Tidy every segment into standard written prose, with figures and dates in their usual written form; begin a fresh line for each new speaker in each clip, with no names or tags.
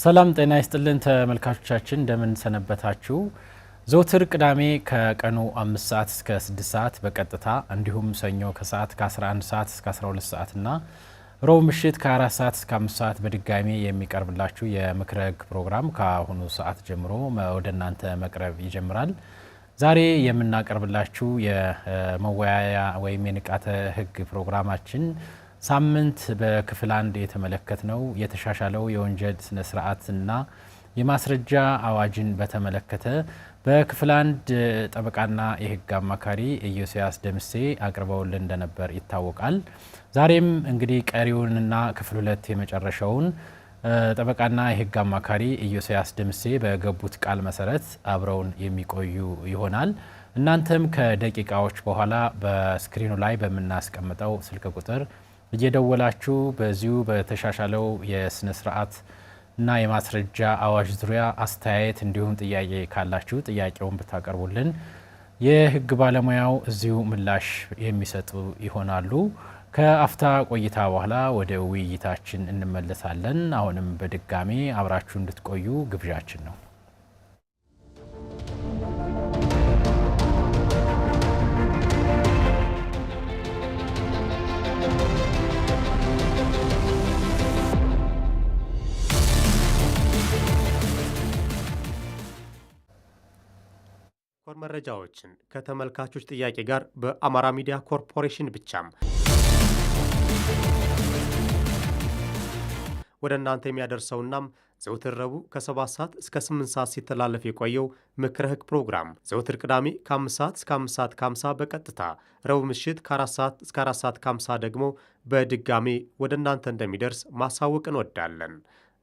ሰላም ጤና ይስጥልን ተመልካቾቻችን እንደምን ሰነበታችሁ። ዘወትር ቅዳሜ ከቀኑ 5 ሰዓት እስከ 6 ሰዓት በቀጥታ እንዲሁም ሰኞ ከሰዓት ከ11 ሰዓት እስከ 12 ሰዓት እና ሮብ ምሽት ከ4 ሰዓት እስከ 5 ሰዓት በድጋሚ የሚቀርብላችሁ የምክረ ሕግ ፕሮግራም ከአሁኑ ሰዓት ጀምሮ ወደ እናንተ መቅረብ ይጀምራል። ዛሬ የምናቀርብላችሁ የመወያያ ወይም የንቃተ ሕግ ፕሮግራማችን ሳምንት በክፍል 1 የተመለከትነው የተሻሻለው የወንጀል ስነ ስርዓትና የማስረጃ አዋጅን በተመለከተ በክፍል 1 ጠበቃና የህግ አማካሪ ኢዮስያስ ደምሴ አቅርበውልን እንደነበር ይታወቃል። ዛሬም እንግዲህ ቀሪውንና ክፍል 2 የመጨረሻውን ጠበቃና የህግ አማካሪ ኢዮስያስ ደምሴ በገቡት ቃል መሰረት አብረውን የሚቆዩ ይሆናል። እናንተም ከደቂቃዎች በኋላ በስክሪኑ ላይ በምናስቀምጠው ስልክ ቁጥር እየደወላችሁ በዚሁ በተሻሻለው የስነ ስርዓት እና የማስረጃ አዋጅ ዙሪያ አስተያየት እንዲሁም ጥያቄ ካላችሁ ጥያቄውን ብታቀርቡልን የህግ ባለሙያው እዚሁ ምላሽ የሚሰጡ ይሆናሉ። ከአፍታ ቆይታ በኋላ ወደ ውይይታችን እንመለሳለን። አሁንም በድጋሚ አብራችሁ እንድትቆዩ ግብዣችን ነው።
መረጃዎችን ከተመልካቾች ጥያቄ ጋር በአማራ ሚዲያ ኮርፖሬሽን ብቻም ወደ እናንተ የሚያደርሰውናም ዘውትር ረቡዕ ከ7 ሰዓት እስከ 8 ሰዓት ሲተላለፍ የቆየው ምክረ ሕግ ፕሮግራም ዘውትር ቅዳሜ ከ5 ሰዓት እስከ 5 ሰዓት ከ50 በቀጥታ ረቡዕ ምሽት ከ4 ሰዓት እስከ 4 ሰዓት ከ50 ደግሞ በድጋሜ ወደ እናንተ እንደሚደርስ ማሳወቅ እንወዳለን።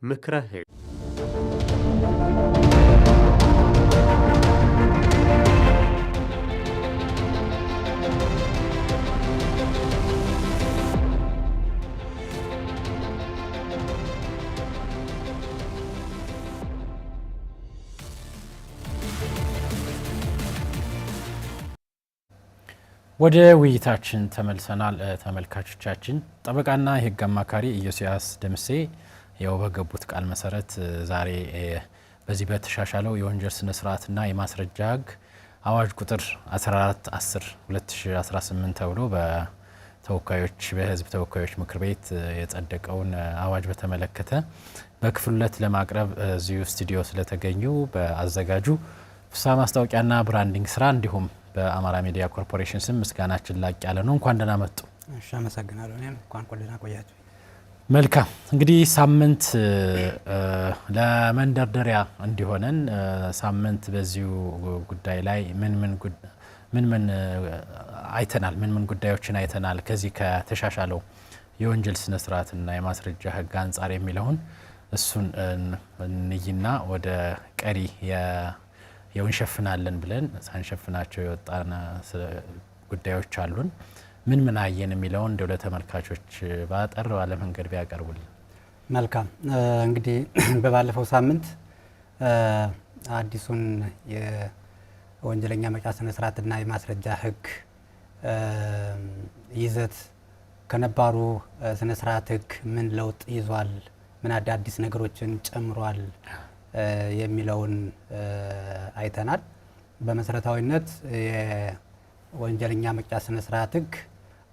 ምክረ ሕግ
ወደ ውይይታችን ተመልሰናል። ተመልካቾቻችን ጠበቃና የህግ አማካሪ ኢዮስያስ ደምሴ ያው በገቡት ቃል መሰረት ዛሬ በዚህ በተሻሻለው የወንጀል ስነ ስርዓትና የማስረጃ ሕግ አዋጅ ቁጥር 1410/2018 ተብሎ በህዝብ ተወካዮች ምክር ቤት የጸደቀውን አዋጅ በተመለከተ በክፍል 2 ለማቅረብ እዚሁ ስቱዲዮ ስለተገኙ በአዘጋጁ ፍስሐ ማስታወቂያና ብራንዲንግ ስራ እንዲሁም በአማራ ሚዲያ ኮርፖሬሽን ስም ምስጋናችን ላቅ ያለ ነው። እንኳን ደህና መጡ።
እሺ፣ አመሰግናለሁ። እኔም እንኳን ደህና ቆያችሁ። መልካም።
እንግዲህ ሳምንት ለመንደርደሪያ እንዲሆነን ሳምንት በዚሁ ጉዳይ ላይ ምን አይተናል፣ ምን ጉዳዮችን አይተናል ከዚህ ከተሻሻለው የወንጀል ስነ ስርዓትና የማስረጃ ሕግ አንጻር የሚለውን እሱን እንይና ወደ ቀሪ የውንሸፍናለን ብለን ሳንሸፍናቸው የወጣን ጉዳዮች አሉን። ምን አየን የሚለውን እንደው ለተመልካቾች ባጠር ባለ መንገድ ቢያቀርቡልን።
መልካም። እንግዲህ በባለፈው ሳምንት አዲሱን የወንጀለኛ መቅጫ ስነ ስርዓትና የማስረጃ ሕግ ይዘት ከነባሩ ስነ ስርዓት ሕግ ምን ለውጥ ይዟል፣ ምን አዳዲስ ነገሮችን ጨምሯል የሚለውን አይተናል። በመሰረታዊነት የወንጀለኛ መቅጫ ስነ ስርዓት ሕግ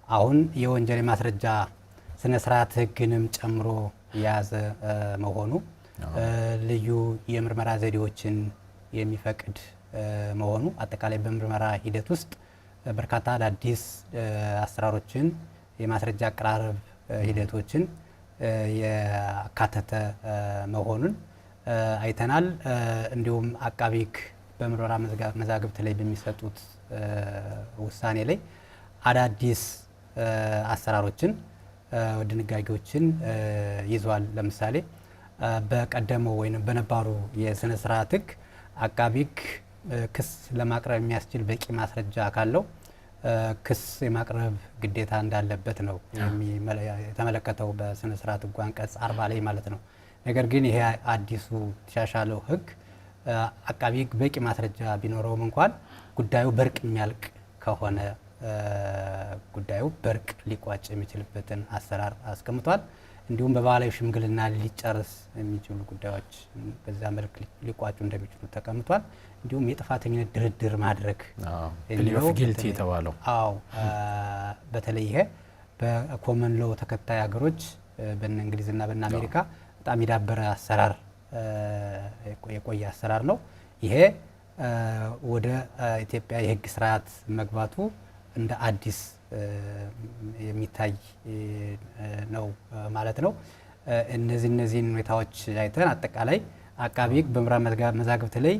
አሁን የወንጀል ማስረጃ ስነ ስርዓት ሕግንም ጨምሮ የያዘ መሆኑ ልዩ የምርመራ ዘዴዎችን የሚፈቅድ መሆኑ አጠቃላይ በምርመራ ሂደት ውስጥ በርካታ አዳዲስ አሰራሮችን የማስረጃ አቀራረብ ሂደቶችን ያካተተ መሆኑን አይተናል። እንዲሁም አቃቤ ሕግ በምርመራ መዛግብት ላይ በሚሰጡት ውሳኔ ላይ አዳዲስ አሰራሮችን ድንጋጌዎችን ይዟል። ለምሳሌ በቀደመው ወይም በነባሩ የስነ ስርዓት ሕግ አቃቤ ሕግ ክስ ለማቅረብ የሚያስችል በቂ ማስረጃ ካለው ክስ የማቅረብ ግዴታ እንዳለበት ነው የተመለከተው በስነ ስርዓት ሕግ አንቀጽ 40 ላይ ማለት ነው። ነገር ግን ይሄ አዲሱ ተሻሻለው ሕግ አቃቤ ሕግ በቂ ማስረጃ ቢኖረውም እንኳን ጉዳዩ በርቅ የሚያልቅ ከሆነ ጉዳዩ በርቅ ሊቋጭ የሚችልበትን አሰራር አስቀምጧል። እንዲሁም በባህላዊ ሽምግልና ሊጨርስ የሚችሉ ጉዳዮች በዛ መልክ ሊቋጩ እንደሚችሉ ተቀምጧል። እንዲሁም የጥፋተኝነት ድርድር ማድረግ
ጊልቲ የተባለው
በተለይ ይሄ በኮመን ሎው ተከታይ ሀገሮች በእነ እንግሊዝና በእነ አሜሪካ በጣም የዳበረ አሰራር የቆየ አሰራር ነው። ይሄ ወደ ኢትዮጵያ የህግ ስርዓት መግባቱ እንደ አዲስ የሚታይ ነው ማለት ነው። እነዚህን ሁኔታዎች አይተን አጠቃላይ አቃቤ ህግ በምርመራ መዛግብት ላይ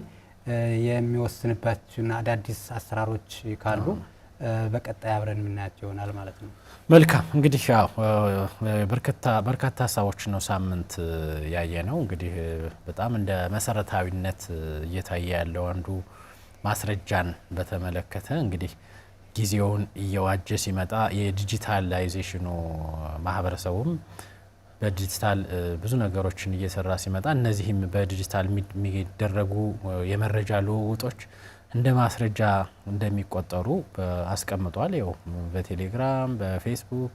የሚወስንባቸውና አዳዲስ አሰራሮች ካሉ በቀጣይ አብረን የምናያቸው ይሆናል ማለት ነው።
መልካም እንግዲህ ያው በርካታ ሀሳቦች ነው ሳምንት ያየ ነው። እንግዲህ በጣም እንደ መሰረታዊነት እየታየ ያለው አንዱ ማስረጃን በተመለከተ እንግዲህ ጊዜውን እየዋጀ ሲመጣ የዲጂታላይዜሽኑ ማህበረሰቡም በዲጂታል ብዙ ነገሮችን እየሰራ ሲመጣ እነዚህም በዲጂታል የሚደረጉ የመረጃ ልውውጦች እንደ ማስረጃ እንደሚቆጠሩ አስቀምጧል። ያው በቴሌግራም በፌስቡክ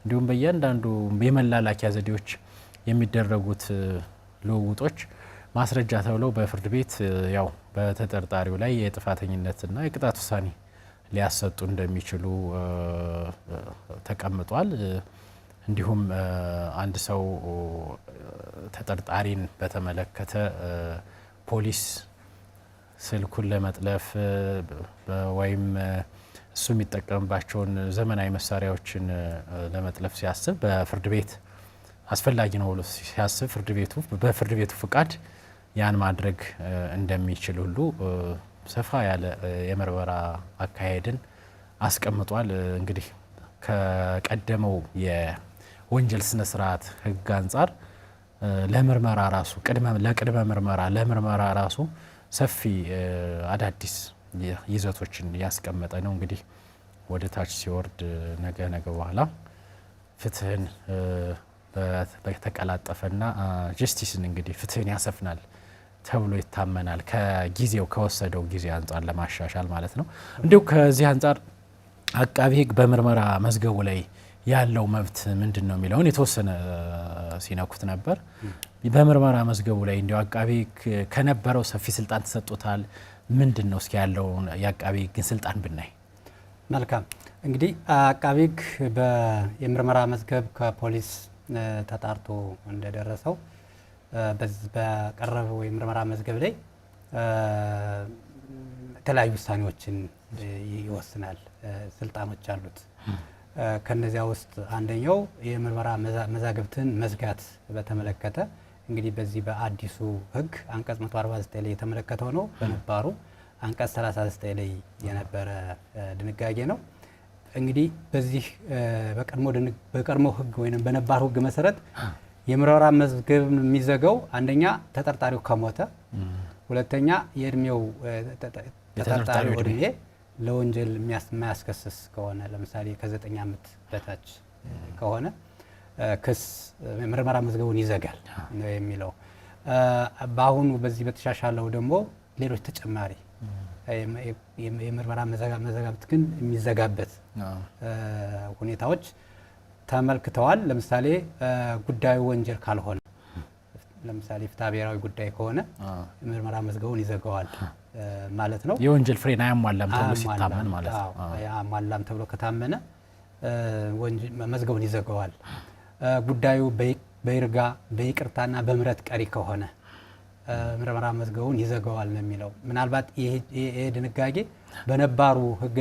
እንዲሁም በእያንዳንዱ የመላላኪያ ዘዴዎች የሚደረጉት ልውውጦች ማስረጃ ተብለው በፍርድ ቤት ያው በተጠርጣሪው ላይ የጥፋተኝነትና የቅጣት ውሳኔ ሊያሰጡ እንደሚችሉ ተቀምጧል። እንዲሁም አንድ ሰው ተጠርጣሪን በተመለከተ ፖሊስ ስልኩን ለመጥለፍ ወይም እሱ የሚጠቀምባቸውን ዘመናዊ መሳሪያዎችን ለመጥለፍ ሲያስብ በፍርድ ቤት አስፈላጊ ነው ብሎ ሲያስብ በፍርድ ቤቱ ፍቃድ ያን ማድረግ እንደሚችል ሁሉ ሰፋ ያለ የምርመራ አካሄድን አስቀምጧል። እንግዲህ ከቀደመው የወንጀል ስነ ስርዓት ህግ አንጻር ለምርመራ ራሱ ለምርመራ ራሱ ሰፊ አዳዲስ ይዘቶችን ያስቀመጠ ነው። እንግዲህ ወደ ታች ሲወርድ ነገ በኋላ ፍትህን በተቀላጠፈና ጀስቲስን እንግዲህ ፍትህን ያሰፍናል ተብሎ ይታመናል። ከወሰደው ጊዜ አንጻር ለማሻሻል ማለት ነው። እንዲሁ ከዚህ አንጻር አቃቤ ህግ በምርመራ መዝገቡ ላይ ያለው መብት ምንድን ነው የሚለውን የተወሰነ ሲነኩት ነበር። በምርመራ መዝገቡ ላይ እንዲሁ አቃቤ ህግ ከነበረው ሰፊ ስልጣን ተሰጥቶታል። ምንድን ነው እስኪ ያለው የአቃቤ ህግ ስልጣን ብናይ?
መልካም እንግዲህ አቃቤ ህግ የምርመራ መዝገብ ከፖሊስ ተጣርቶ እንደደረሰው በቀረበው የምርመራ መዝገብ ላይ የተለያዩ ውሳኔዎችን ይወስናል። ስልጣኖች አሉት። ከነዚያ ውስጥ አንደኛው የምርመራ መዛግብትን መዝጋት በተመለከተ እንግዲህ በዚህ በአዲሱ ህግ አንቀጽ 149 ላይ የተመለከተው ነው። በነባሩ አንቀጽ 39 ላይ የነበረ ድንጋጌ ነው። እንግዲህ በዚህ በቀድሞ ህግ ወይም በነባሩ ህግ መሰረት የምርመራ መዝገብ የሚዘጋው አንደኛ ተጠርጣሪው ከሞተ፣ ሁለተኛ የእድሜው ተጠርጣሪው እድሜ ለወንጀል የማያስከስስ ከሆነ ለምሳሌ ከ9 ዓመት በታች ከሆነ ክስ ምርመራ መዝገቡን ይዘጋል ነው የሚለው። በአሁኑ በዚህ በተሻሻለው ደግሞ ሌሎች ተጨማሪ የምርመራ መዛግብት ግን የሚዘጋበት ሁኔታዎች ተመልክተዋል። ለምሳሌ ጉዳዩ ወንጀል ካልሆነ ለምሳሌ ፍትሐ ብሔራዊ ጉዳይ ከሆነ ምርመራ መዝገቡን ይዘጋዋል ማለት ነው።
የወንጀል ፍሬን አያሟላም ተብሎ ሲታመን ማለት ነው።
አያሟላም ተብሎ ከታመነ መዝገቡን ይዘጋዋል። ጉዳዩ በይርጋ በይቅርታና በምህረት ቀሪ ከሆነ ምርመራ መዝገቡን ይዘጋዋል ነው የሚለው። ምናልባት ይሄ ድንጋጌ በነባሩ ህግ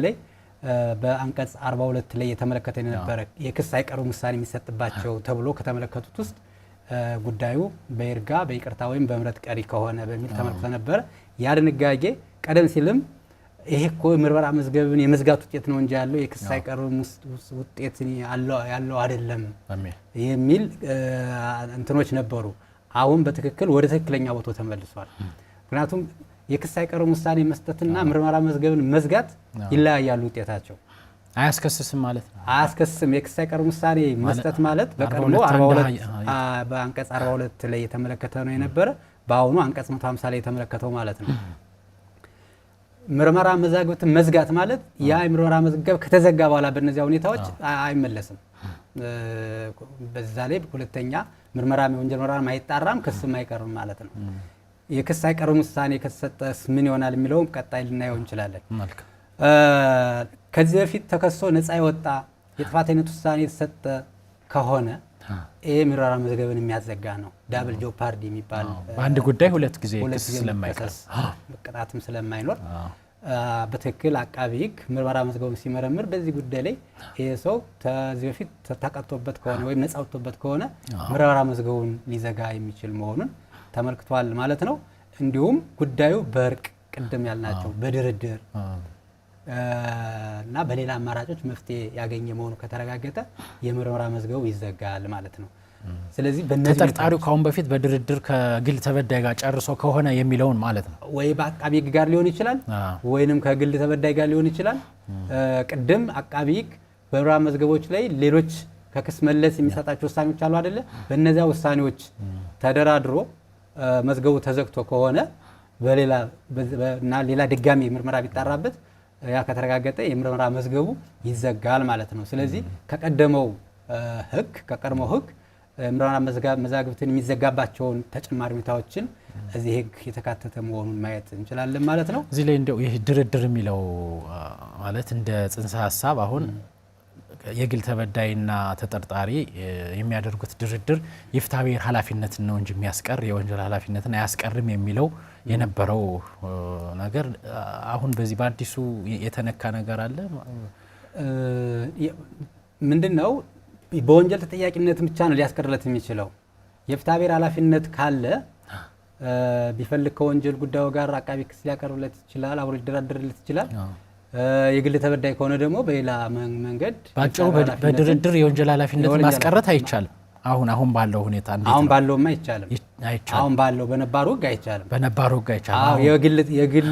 ላይ በአንቀጽ 42 ላይ የተመለከተ የነበረ የክስ አይቀርም ውሳኔ የሚሰጥባቸው ተብሎ ከተመለከቱት ውስጥ ጉዳዩ በይርጋ በይቅርታ ወይም በምህረት ቀሪ ከሆነ በሚል ተመልክቶ ነበር። ያ ድንጋጌ ቀደም ሲልም ይሄ እኮ ምርመራ መዝገብን የመዝጋት ውጤት ነው እንጂ ያለው የክስ አይቀርም ውጤት ያለው አይደለም የሚል እንትኖች ነበሩ። አሁን በትክክል ወደ ትክክለኛ ቦታው ተመልሷል። ምክንያቱም የክስ አይቀርም ውሳኔ መስጠትና ምርመራ መዝገብን መዝጋት ይለያያሉ ውጤታቸው።
አያስከስስም ማለት ነው።
አያስከስስም። የክስ አይቀርም ውሳኔ መስጠት ማለት በቀድሞ 42 በአንቀጽ 42 ላይ የተመለከተ ነው የነበረ፣ በአሁኑ አንቀጽ 150 ላይ የተመለከተው ማለት ነው። ምርመራ መዛግብትን መዝጋት ማለት ያ የምርመራ መዝገብ ከተዘጋ በኋላ በእነዚያ ሁኔታዎች አይመለስም። በዛ ላይ ሁለተኛ ምርመራ የወንጀል ምርመራ ማይጣራም ክስም አይቀርም ማለት ነው። የክስ አይቀርም ውሳኔ ከተሰጠስ ምን ይሆናል የሚለውም ቀጣይ ልናየው እንችላለን። ከዚህ በፊት ተከሶ ነፃ የወጣ የጥፋተኝነት ውሳኔ የተሰጠ ከሆነ ይሄ ምርመራ መዝገብን የሚያዘጋ ነው። ዳብል ጆፓርዲ የሚባል
በአንድ ጉዳይ ሁለት ጊዜ ክስ ስለማይቀር
ቅጣትም ስለማይኖር በትክክል አቃቢ ሕግ ምርመራ መዝገቡን ሲመረምር በዚህ ጉዳይ ላይ ይሄ ሰው ከዚህ በፊት ተቀጥቶበት ከሆነ ወይም ነፃ ወጥቶበት ከሆነ ምርመራ መዝገቡን ሊዘጋ የሚችል መሆኑን ተመልክቷል ማለት ነው። እንዲሁም ጉዳዩ በእርቅ ቅድም ያልናቸው በድርድር እና በሌላ አማራጮች መፍትሄ ያገኘ መሆኑ ከተረጋገጠ የምርመራ መዝገቡ ይዘጋል ማለት ነው። ስለዚህ በእነዚህ
ተጠርጣሪው ካሁን በፊት በድርድር ከግል ተበዳይ ጋር ጨርሶ ከሆነ የሚለውን ማለት ነው
ወይ በአቃቢ ሕግ ጋር ሊሆን ይችላል ወይንም ከግል ተበዳይ ጋር ሊሆን ይችላል። ቅድም አቃቢ ሕግ በምርመራ መዝገቦች ላይ ሌሎች ከክስ መለስ የሚሰጣቸው ውሳኔዎች አሉ አይደለ? በእነዚያ ውሳኔዎች ተደራድሮ መዝገቡ ተዘግቶ ከሆነ እና ሌላ ድጋሚ ምርመራ ቢጣራበት ያ ከተረጋገጠ የምርመራ መዝገቡ ይዘጋል ማለት ነው። ስለዚህ ከቀደመው ሕግ ምርመራ መዛግብትን የሚዘጋባቸውን ተጨማሪ ሁኔታዎችን እዚህ ሕግ የተካተተ መሆኑን ማየት እንችላለን ማለት ነው።
እዚህ ላይ እንደው ይህ ድርድር የሚለው ማለት እንደ ጽንሰ ሀሳብ አሁን የግል ተበዳይና ተጠርጣሪ የሚያደርጉት ድርድር የፍትሐብሔር ኃላፊነትን ነው እንጂ የሚያስቀር የወንጀል ኃላፊነትን አያስቀርም የሚለው የነበረው ነገር አሁን በዚህ በአዲሱ የተነካ ነገር አለ።
ምንድነው? በወንጀል ተጠያቂነት ብቻ ነው ሊያስቀርለት የሚችለው። የፍትሐብሔር ኃላፊነት ካለ ቢፈልግ ከወንጀል ጉዳዩ ጋር አቃቢ ክስ ሊያቀርብለት ይችላል፣ አብሮ ሊደራደርለት ይችላል። የግል ተበዳይ ከሆነ ደግሞ በሌላ መንገድ
ባጭሩ በድርድር የወንጀል ኃላፊነትን ማስቀረት አይቻልም። አሁን ባለው ሁኔታ እንዴት ነው?
አሁን ባለውማ አይቻልም። አሁን ባለው በነባሩ ሕግ አይቻልም።
በነባሩ ሕግ አይቻልም።
የግል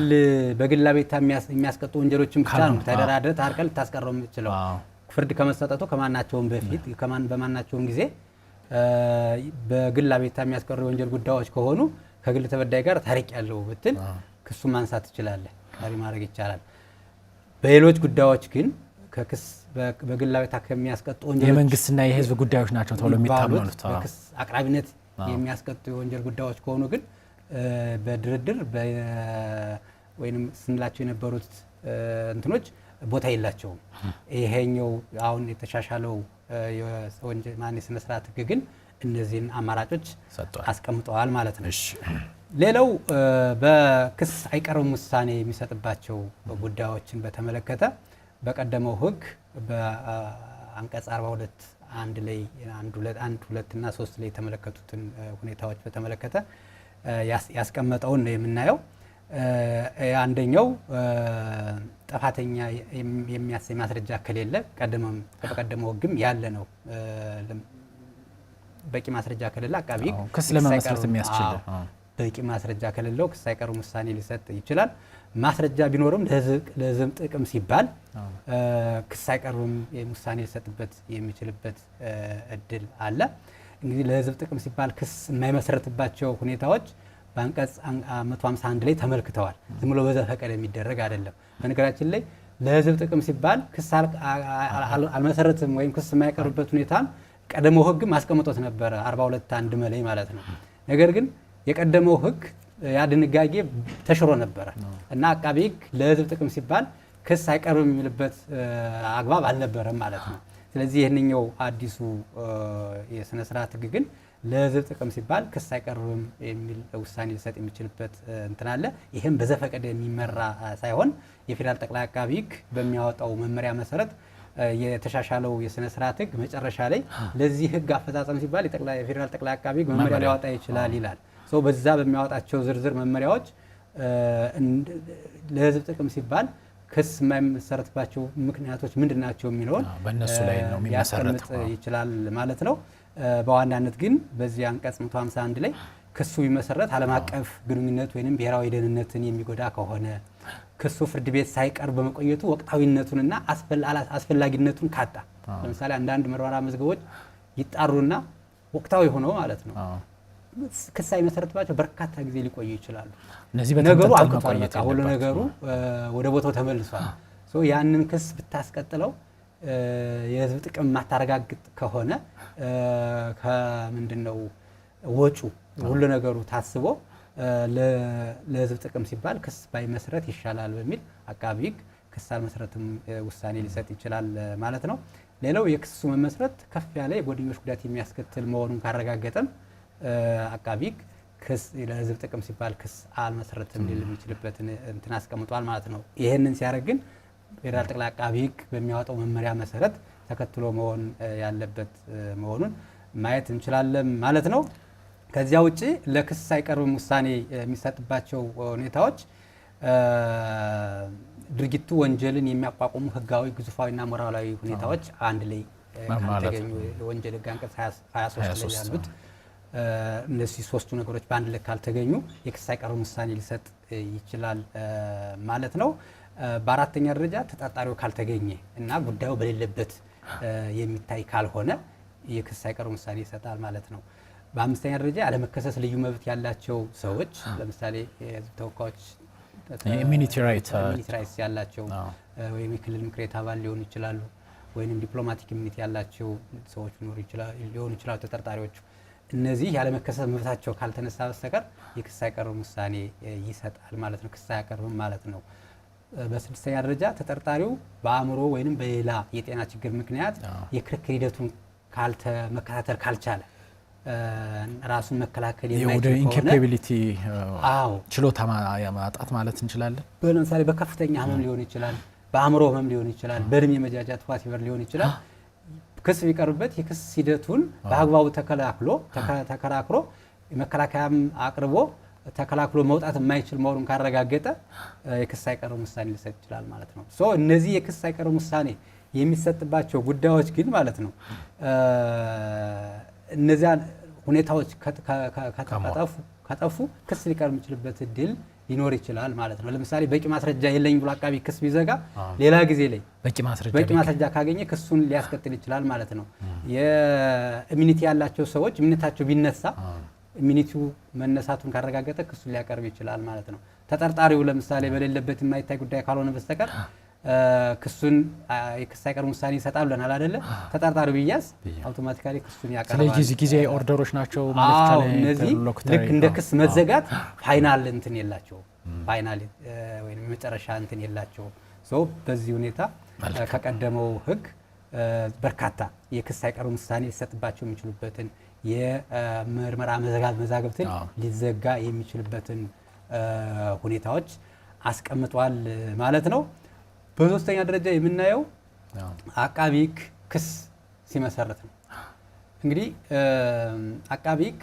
በግል ቤታ የሚያስቀጡ ወንጀሎችን ብቻ ነው ተደራድረህ ታርቀህ ልታስቀረው የምትችለው። ፍርድ ከመሰጠቱ ከማናቸውም በፊት በማናቸውም ጊዜ በግል ቤታ የሚያስቀሩ የወንጀል ጉዳዮች ከሆኑ ከግል ተበዳይ ጋር ታሪቅ ያለው ብትል ክሱ ማንሳት ትችላለህ፣ ቀሪ ማድረግ ይቻላል። በሌሎች ጉዳዮች ግን ከክስ በግል ቤታ ከሚያስቀጡ ወንጀሎች
የመንግስትና የህዝብ ጉዳዮች ናቸው ተብሎ የሚታመኑት
በክስ አቅራቢነት የሚያስቀጡ የወንጀል ጉዳዮች ከሆኑ ግን በድርድር ወይንም ስንላቸው የነበሩት እንትኖች ቦታ የላቸውም። ይሄኛው አሁን የተሻሻለው የወንጀል የሥነ ስርዓት ሕግ ግን እነዚህን አማራጮች አስቀምጠዋል ማለት ነው። ሌላው በክስ አይቀርም ውሳኔ የሚሰጥባቸው ጉዳዮችን በተመለከተ በቀደመው ሕግ በአንቀጽ 42 1 ላይ 1 2 እና 3 ላይ የተመለከቱትን ሁኔታዎች በተመለከተ ያስቀመጠውን ነው የምናየው። አንደኛው ጥፋተኛ የሚያሰኝ ማስረጃ ከሌለ በቀደመው ሕግም ያለ ነው። በቂ ማስረጃ ከሌለ አቃቢ ሕግ
ክስ ለመመስረት የሚያስችል
በቂ ማስረጃ ከሌለው ክስ አይቀርም ውሳኔ ሊሰጥ ይችላል። ማስረጃ ቢኖርም ለሕዝብ ጥቅም ሲባል ክስ አይቀርም ውሳኔ ሊሰጥበት የሚችልበት እድል አለ። እንግዲህ ለሕዝብ ጥቅም ሲባል ክስ የማይመሰረትባቸው ሁኔታዎች በአንቀጽ 151 ላይ ተመልክተዋል። ዝም ብሎ በዘፈቀደ የሚደረግ አይደለም። በነገራችን ላይ ለሕዝብ ጥቅም ሲባል ክስ አልመሰረትም ወይም ክስ የማይቀርብበት ሁኔታን ቀደመው ሕግ ማስቀምጦት ነበረ 42 1 ላይ ማለት ነው። ነገር ግን የቀደመው ሕግ ያ ድንጋጌ ተሽሮ ነበረ እና አቃቢ ሕግ ለሕዝብ ጥቅም ሲባል ክስ አይቀርብም የሚልበት አግባብ አልነበረም ማለት ነው። ስለዚህ ይህንኛው አዲሱ የሥነ ስርዓት ሕግ ግን ለሕዝብ ጥቅም ሲባል ክስ አይቀርብም የሚል ውሳኔ ሊሰጥ የሚችልበት እንትን አለ። ይህም በዘፈቀደ የሚመራ ሳይሆን የፌዴራል ጠቅላይ አቃቢ ሕግ በሚያወጣው መመሪያ መሰረት የተሻሻለው የሥነ ስርዓት ሕግ መጨረሻ ላይ ለዚህ ሕግ አፈጻጸም ሲባል የፌዴራል ጠቅላይ አቃቢ ሕግ መመሪያ ሊያወጣ ይችላል ይላል። በዛ በሚያወጣቸው ዝርዝር መመሪያዎች ለሕዝብ ጥቅም ሲባል ክስ የማይመሰረትባቸው ምክንያቶች ምንድናቸው የሚለውን
በእነሱ ላይ ነው
ሊያስቀምጥ ይችላል ማለት ነው። በዋናነት ግን በዚህ አንቀጽ 151 ላይ ክሱ ቢመሰረት ዓለም አቀፍ ግንኙነት ወይም ብሔራዊ ደህንነትን የሚጎዳ ከሆነ ክሱ ፍርድ ቤት ሳይቀርብ በመቆየቱ ወቅታዊነቱንና አስፈላጊነቱን ካጣ፣ ለምሳሌ አንዳንድ ምርመራ መዝገቦች ይጣሩና ወቅታዊ ሆነው ማለት ነው ክስ ሳይመሰረትባቸው በርካታ ጊዜ ሊቆዩ ይችላሉ። ነገሩ አልቆቷል፣ በቃ ሁሉ ነገሩ ወደ ቦታው ተመልሷል። ያንን ክስ ብታስቀጥለው የህዝብ ጥቅም ማታረጋግጥ ከሆነ ከምንድነው ወጩ ሁሉ ነገሩ ታስቦ ለህዝብ ጥቅም ሲባል ክስ ባይመስረት ይሻላል በሚል አቃቢ ህግ ክስ አልመስረትም ውሳኔ ሊሰጥ ይችላል ማለት ነው። ሌላው የክሱ መመስረት ከፍ ያለ የጎንዮሽ ጉዳት የሚያስከትል መሆኑን ካረጋገጠም አቃቢ ህግ ክስ ለህዝብ ጥቅም ሲባል ክስ አልመስረትም ሊል የሚችልበትን እንትን አስቀምጧል ማለት ነው። ይሄንን ሲያደርግ ግን ፌዴራል ጠቅላይ አቃቢ ህግ በሚያወጣው መመሪያ መሰረት ተከትሎ መሆን ያለበት መሆኑን ማየት እንችላለን ማለት ነው። ከዚያ ውጪ ለክስ ሳይቀርብም ውሳኔ የሚሰጥባቸው ሁኔታዎች ድርጊቱ ወንጀልን የሚያቋቁሙ ህጋዊ ግዙፋዊና ሞራላዊ ሁኔታዎች አንድ ላይ ካልተገኙ የወንጀል ህግ አንቀጽ 23 ላይ ያሉት እነዚህ ሶስቱ ነገሮች በአንድ ላይ ካልተገኙ የክስ ሳይቀርብም ውሳኔ ሊሰጥ ይችላል ማለት ነው። በአራተኛ ደረጃ ተጠርጣሪው ካልተገኘ እና ጉዳዩ በሌለበት የሚታይ ካልሆነ የክስ ሳይቀርብም ውሳኔ ይሰጣል ማለት ነው። በአምስተኛ ደረጃ ያለመከሰስ ልዩ መብት ያላቸው ሰዎች ለምሳሌ የህዝብ ተወካዮች
ኢሚኒቲ
ራይትስ ያላቸው ወይም የክልል ምክር ቤት አባል ሊሆኑ ይችላሉ፣ ወይም ዲፕሎማቲክ ኢሚኒቲ ያላቸው ሰዎች ሊሆኑ ይችላሉ ተጠርጣሪዎቹ። እነዚህ ያለመከሰስ መብታቸው ካልተነሳ በስተቀር የክስ ሳይቀርብም ውሳኔ ይሰጣል ማለት ነው። ክስ አያቀርብም ማለት ነው። በስድስተኛ ደረጃ ተጠርጣሪው በአእምሮ ወይም በሌላ የጤና ችግር ምክንያት የክርክር ሂደቱን መከታተል ካልቻለ ራሱን መከላከል የማይችል
ኢንካፓቢሊቲ ችሎታ ማጣት ማለት እንችላለን።
ለምሳሌ በከፍተኛ ህመም ሊሆን ይችላል፣ በአእምሮ ህመም ሊሆን ይችላል፣ በእድሜ መጃጃት ዋትኤቨር ሊሆን ይችላል። ክስ ቢቀርብበት የክስ ሂደቱን በአግባቡ ተከራክሮ መከላከያም አቅርቦ ተከላክሎ መውጣት የማይችል መሆኑን ካረጋገጠ የክስ ሳይቀርብም ውሳኔ ሊሰጥ ይችላል ማለት ነው። እነዚህ የክስ ሳይቀርብም ውሳኔ የሚሰጥባቸው ጉዳዮች ግን ማለት ነው እነዚያ ሁኔታዎች ከጠፉ ክስ ሊቀርብ የሚችልበት እድል ሊኖር ይችላል ማለት ነው። ለምሳሌ በቂ ማስረጃ የለኝ ብሎ አቃቢ ክስ ቢዘጋ ሌላ ጊዜ ላይ በቂ ማስረጃ ካገኘ ክሱን ሊያስቀጥል ይችላል ማለት ነው። የኢሚኒቲ ያላቸው ሰዎች ኢሚኒታቸው ቢነሳ ኢሚኒቲው መነሳቱን ካረጋገጠ ክሱን ሊያቀርብ ይችላል ማለት ነው። ተጠርጣሪው ለምሳሌ በሌለበት የማይታይ ጉዳይ ካልሆነ በስተቀር ክሱን የክስ ሳይቀርብም ውሳኔ ይሰጣል ብለናል አይደለ? ተጠርጣሪው ቢያዝ አውቶማቲካሊ ክሱን ያቀርባል።
ስለዚህ ጊዜ ኦርደሮች ናቸው ማለት ይቻላል።
እነዚህ ልክ እንደ ክስ መዘጋት ፋይናል እንትን የላቸው ፋይናል ወይም የመጨረሻ እንትን የላቸው። በዚህ ሁኔታ ከቀደመው ህግ በርካታ የክስ ሳይቀርብም ውሳኔ ሊሰጥባቸው የሚችሉበትን የምርመራ መዛግብትን ሊዘጋ የሚችልበትን ሁኔታዎች አስቀምጧል ማለት ነው። በሶስተኛ ደረጃ የምናየው አቃቢ ህግ ክስ ሲመሰርት ነው። እንግዲህ አቃቢ ህግ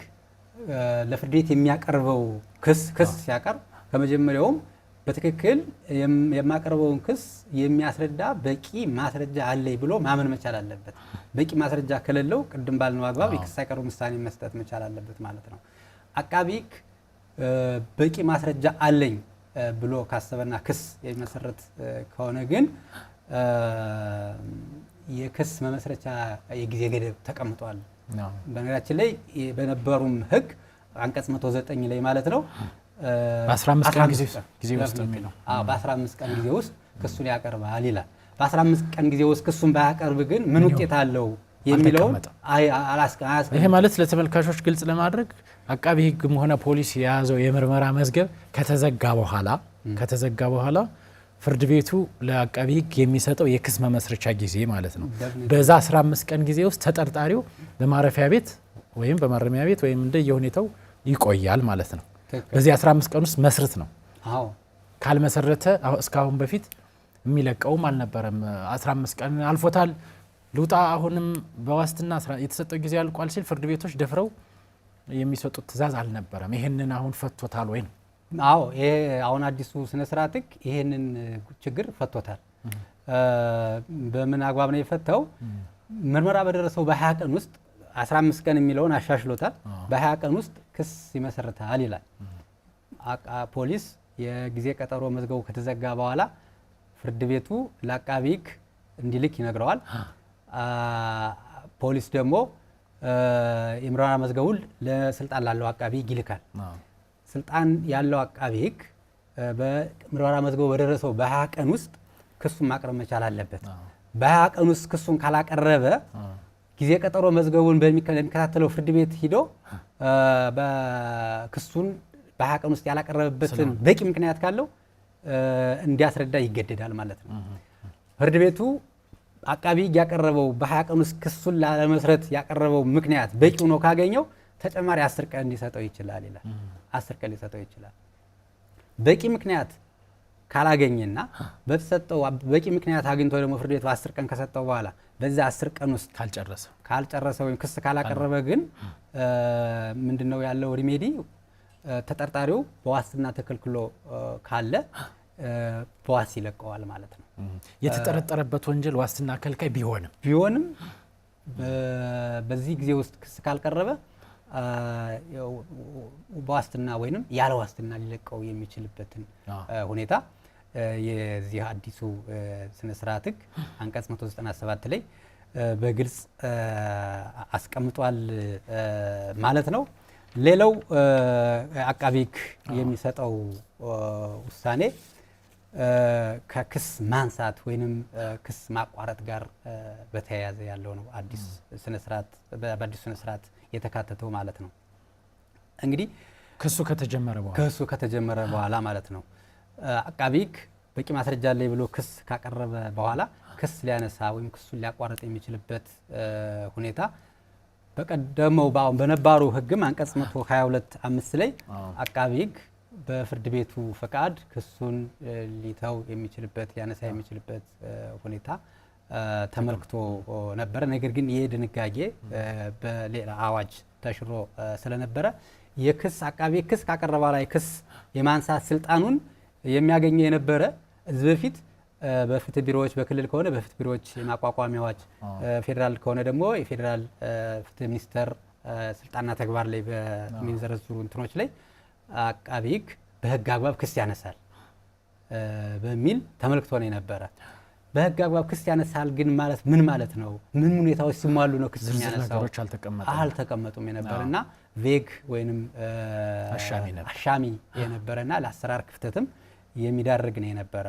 ለፍርድ ቤት የሚያቀርበው ክስ ሲያቀርብ ከመጀመሪያውም በትክክል የማቀርበውን ክስ የሚያስረዳ በቂ ማስረጃ አለኝ ብሎ ማመን መቻል አለበት። በቂ ማስረጃ ከሌለው ቅድም ባልነው አግባብ የክስ ሳይቀርብም ውሳኔ መስጠት መቻል አለበት ማለት ነው። አቃቢ ህግ በቂ ማስረጃ አለኝ ብሎ ካሰበና ክስ የሚመሰረት ከሆነ ግን የክስ መመስረቻ የጊዜ ገደብ ተቀምጧል። በነገራችን ላይ በነበሩም ህግ አንቀጽ 109 ላይ ማለት ነው
በ15 ቀን ጊዜ ውስጥ የሚለው
በ15 ቀን ጊዜ ውስጥ ክሱን ያቀርባል ይላል። በ15 ቀን ጊዜ ውስጥ ክሱን ባያቀርብ ግን ምን ውጤት አለው የሚለው
ይሄ ማለት ለተመልካቾች ግልጽ ለማድረግ አቃቢ ህግም ሆነ ፖሊስ የያዘው የምርመራ መዝገብ ከተዘጋ በኋላ ፍርድ ቤቱ ለአቃቢ ህግ የሚሰጠው የክስ መመስረቻ ጊዜ ማለት ነው። በዛ 15 ቀን ጊዜ ውስጥ ተጠርጣሪው በማረፊያ ቤት ወይም በማረሚያ ቤት ወይም እንደየሁኔታው ይቆያል ማለት ነው። በዚህ 15 ቀን ውስጥ መስርት ነው። ካልመሰረተ እስካሁን በፊት የሚለቀውም አልነበረም። 15 ቀን አልፎታል ልውጣ አሁንም በዋስትና የተሰጠው ጊዜ አልቋል ሲል ፍርድ ቤቶች ደፍረው የሚሰጡት ትእዛዝ አልነበረም። ይሄንን አሁን ፈቶታል ወይ ነው?
ይሄ አሁን አዲሱ ስነ ስርዓት ህግ ይሄንን ችግር ፈቶታል። በምን አግባብ ነው የፈታው? ምርመራ በደረሰው በ20 ቀን ውስጥ 15 ቀን የሚለውን አሻሽሎታል። በ20 ቀን ውስጥ ክስ ይመሰርታል ይላል። ፖሊስ የጊዜ ቀጠሮ መዝገቡ ከተዘጋ በኋላ ፍርድ ቤቱ ለአቃቢ ህግ እንዲልክ ይነግረዋል። ፖሊስ ደግሞ የምርመራ መዝገቡን ለስልጣን ላለው አቃቢ ህግ ይልካል። ስልጣን ያለው አቃቢ ህግ በምርመራ መዝገቡ በደረሰው በ20 ቀን ውስጥ ክሱን ማቅረብ መቻል አለበት። በ20 ቀን ውስጥ ክሱን ካላቀረበ ጊዜ ቀጠሮ መዝገቡን በሚከታተለው ፍርድ ቤት ሂዶ በክሱን በ20 ቀን ውስጥ ያላቀረበበትን በቂ ምክንያት ካለው እንዲያስረዳ ይገደዳል ማለት ነው። ፍርድ ቤቱ አቃቢ ያቀረበው በ20 ቀን ውስጥ ክሱን ለመስረት ያቀረበው ምክንያት በቂ ሆኖ ካገኘው ተጨማሪ 10 ቀን ሊሰጠው ይችላል ይላል። 10 ቀን ሊሰጠው ይችላል። በቂ ምክንያት ካላገኘና በተሰጠው በቂ ምክንያት አግኝቶ ደግሞ ፍርድ ቤቱ 10 ቀን ከሰጠው በኋላ በዛ 10 ቀን ውስጥ ካልጨረሰ ወይም ክስ ካላቀረበ ግን ምንድነው ያለው ሪሜዲ? ተጠርጣሪው በዋስትና ተከልክሎ ካለ በዋስ ይለቀዋል ማለት ነው።
የተጠረጠረበት ወንጀል ዋስትና ከልካይ ቢሆንም በዚህ ጊዜ ውስጥ ክስ ካልቀረበ በዋስትና ወይንም ያለ ዋስትና ሊለቀው የሚችልበትን ሁኔታ የዚህ አዲሱ ስነ ስርዓት ህግ አንቀጽ 197 ላይ በግልጽ አስቀምጧል ማለት ነው። ሌላው አቃቤ ህግ የሚሰጠው ውሳኔ ከክስ ማንሳት ወይንም ክስ ማቋረጥ ጋር በተያያዘ ያለው ነው። አዲስ ስነ ስርዓት በአዲስ ስነ ስርዓት የተካተተው ማለት ነው። እንግዲህ ክሱ ከተጀመረ በኋላ
ማለት ነው አቃቤ ህግ በቂ ማስረጃ ላይ ብሎ ክስ ካቀረበ በኋላ ክስ ሊያነሳ ወይም ክሱን ሊያቋርጥ የሚችልበት ሁኔታ በቀደመው በነባሩ ህግም አንቀጽ 122(5) ላይ አቃቤ ህግ በፍርድ ቤቱ ፈቃድ ክሱን ሊተው የሚችልበት ሊያነሳ የሚችልበት ሁኔታ ተመልክቶ ነበር። ነገር ግን ይሄ ድንጋጌ በሌላ አዋጅ ተሽሮ ስለነበረ የክስ አቃቤ ክስ ካቀረበ ላይ ክስ የማንሳት ስልጣኑን የሚያገኘው የነበረ እዚህ በፊት በፍትህ ቢሮዎች በክልል ከሆነ በፍትህ ቢሮዎች የማቋቋሚያ አዋጅ፣ ፌዴራል ከሆነ ደግሞ የፌዴራል ፍትህ ሚኒስቴር ስልጣንና ተግባር ላይ በሚዘረዝሩ እንትኖች ላይ አቃቤ ህግ በህግ አግባብ ክስ ያነሳል በሚል ተመልክቶ ነው የነበረ። በህግ አግባብ ክስ ያነሳል ግን ማለት ምን ማለት ነው? ምን ሁኔታዎች ሲሟሉ ነው ክስ የሚያነሳው? አልተቀመጡም የነበረና ቬግ ወይንም አሻሚ የነበረና ለአሰራር ክፍተትም የሚዳርግ ነው የነበረ።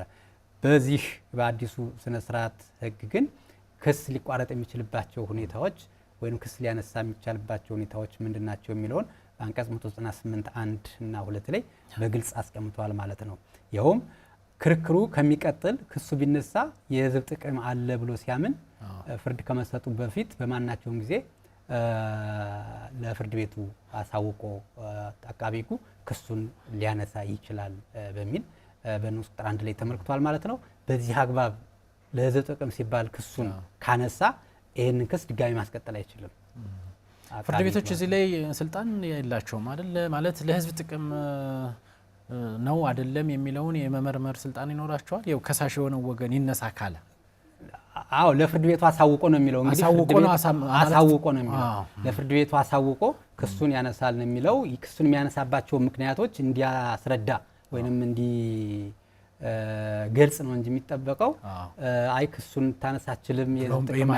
በዚህ በአዲሱ ስነ ስርዓት ህግ ግን ክስ ሊቋረጥ የሚችልባቸው ሁኔታዎች ወይም ክስ ሊያነሳ የሚቻልባቸው ሁኔታዎች ምንድናቸው የሚለውን በአንቀጽ 198(1) እና 2 ላይ በግልጽ አስቀምጧል ማለት ነው። ይኸውም ክርክሩ ከሚቀጥል ክሱ ቢነሳ የህዝብ ጥቅም አለ ብሎ ሲያምን ፍርድ ከመስጠቱ በፊት በማናቸውም ጊዜ ለፍርድ ቤቱ አሳውቆ አቃቤ ህጉ ክሱን ሊያነሳ ይችላል በሚል በንዑስ ቁጥር 1 ላይ ተመልክቷል ማለት ነው። በዚህ አግባብ ለህዝብ ጥቅም ሲባል ክሱን ካነሳ ይህንን ክስ ድጋሚ ማስቀጠል አይችልም።
ፍርድ ቤቶች እዚህ ላይ ስልጣን የላቸውም አይደል? ማለት ለህዝብ ጥቅም ነው አይደለም የሚለውን የመመርመር ስልጣን ይኖራቸዋል። ያው ከሳሽ የሆነው ወገን ይነሳ ካለ
አዎ ለፍርድ ቤቱ አሳውቆ ነው የሚለው። እንግዲህ አሳውቆ ነው የሚለው ለፍርድ ቤቱ አሳውቆ ክሱን ያነሳል ነው የሚለው። ክሱን የሚያነሳባቸው ምክንያቶች እንዲያስረዳ ወይንም ገልጽ ነው እንጂ የሚጠበቀው አይ ክሱን ታነሳችልም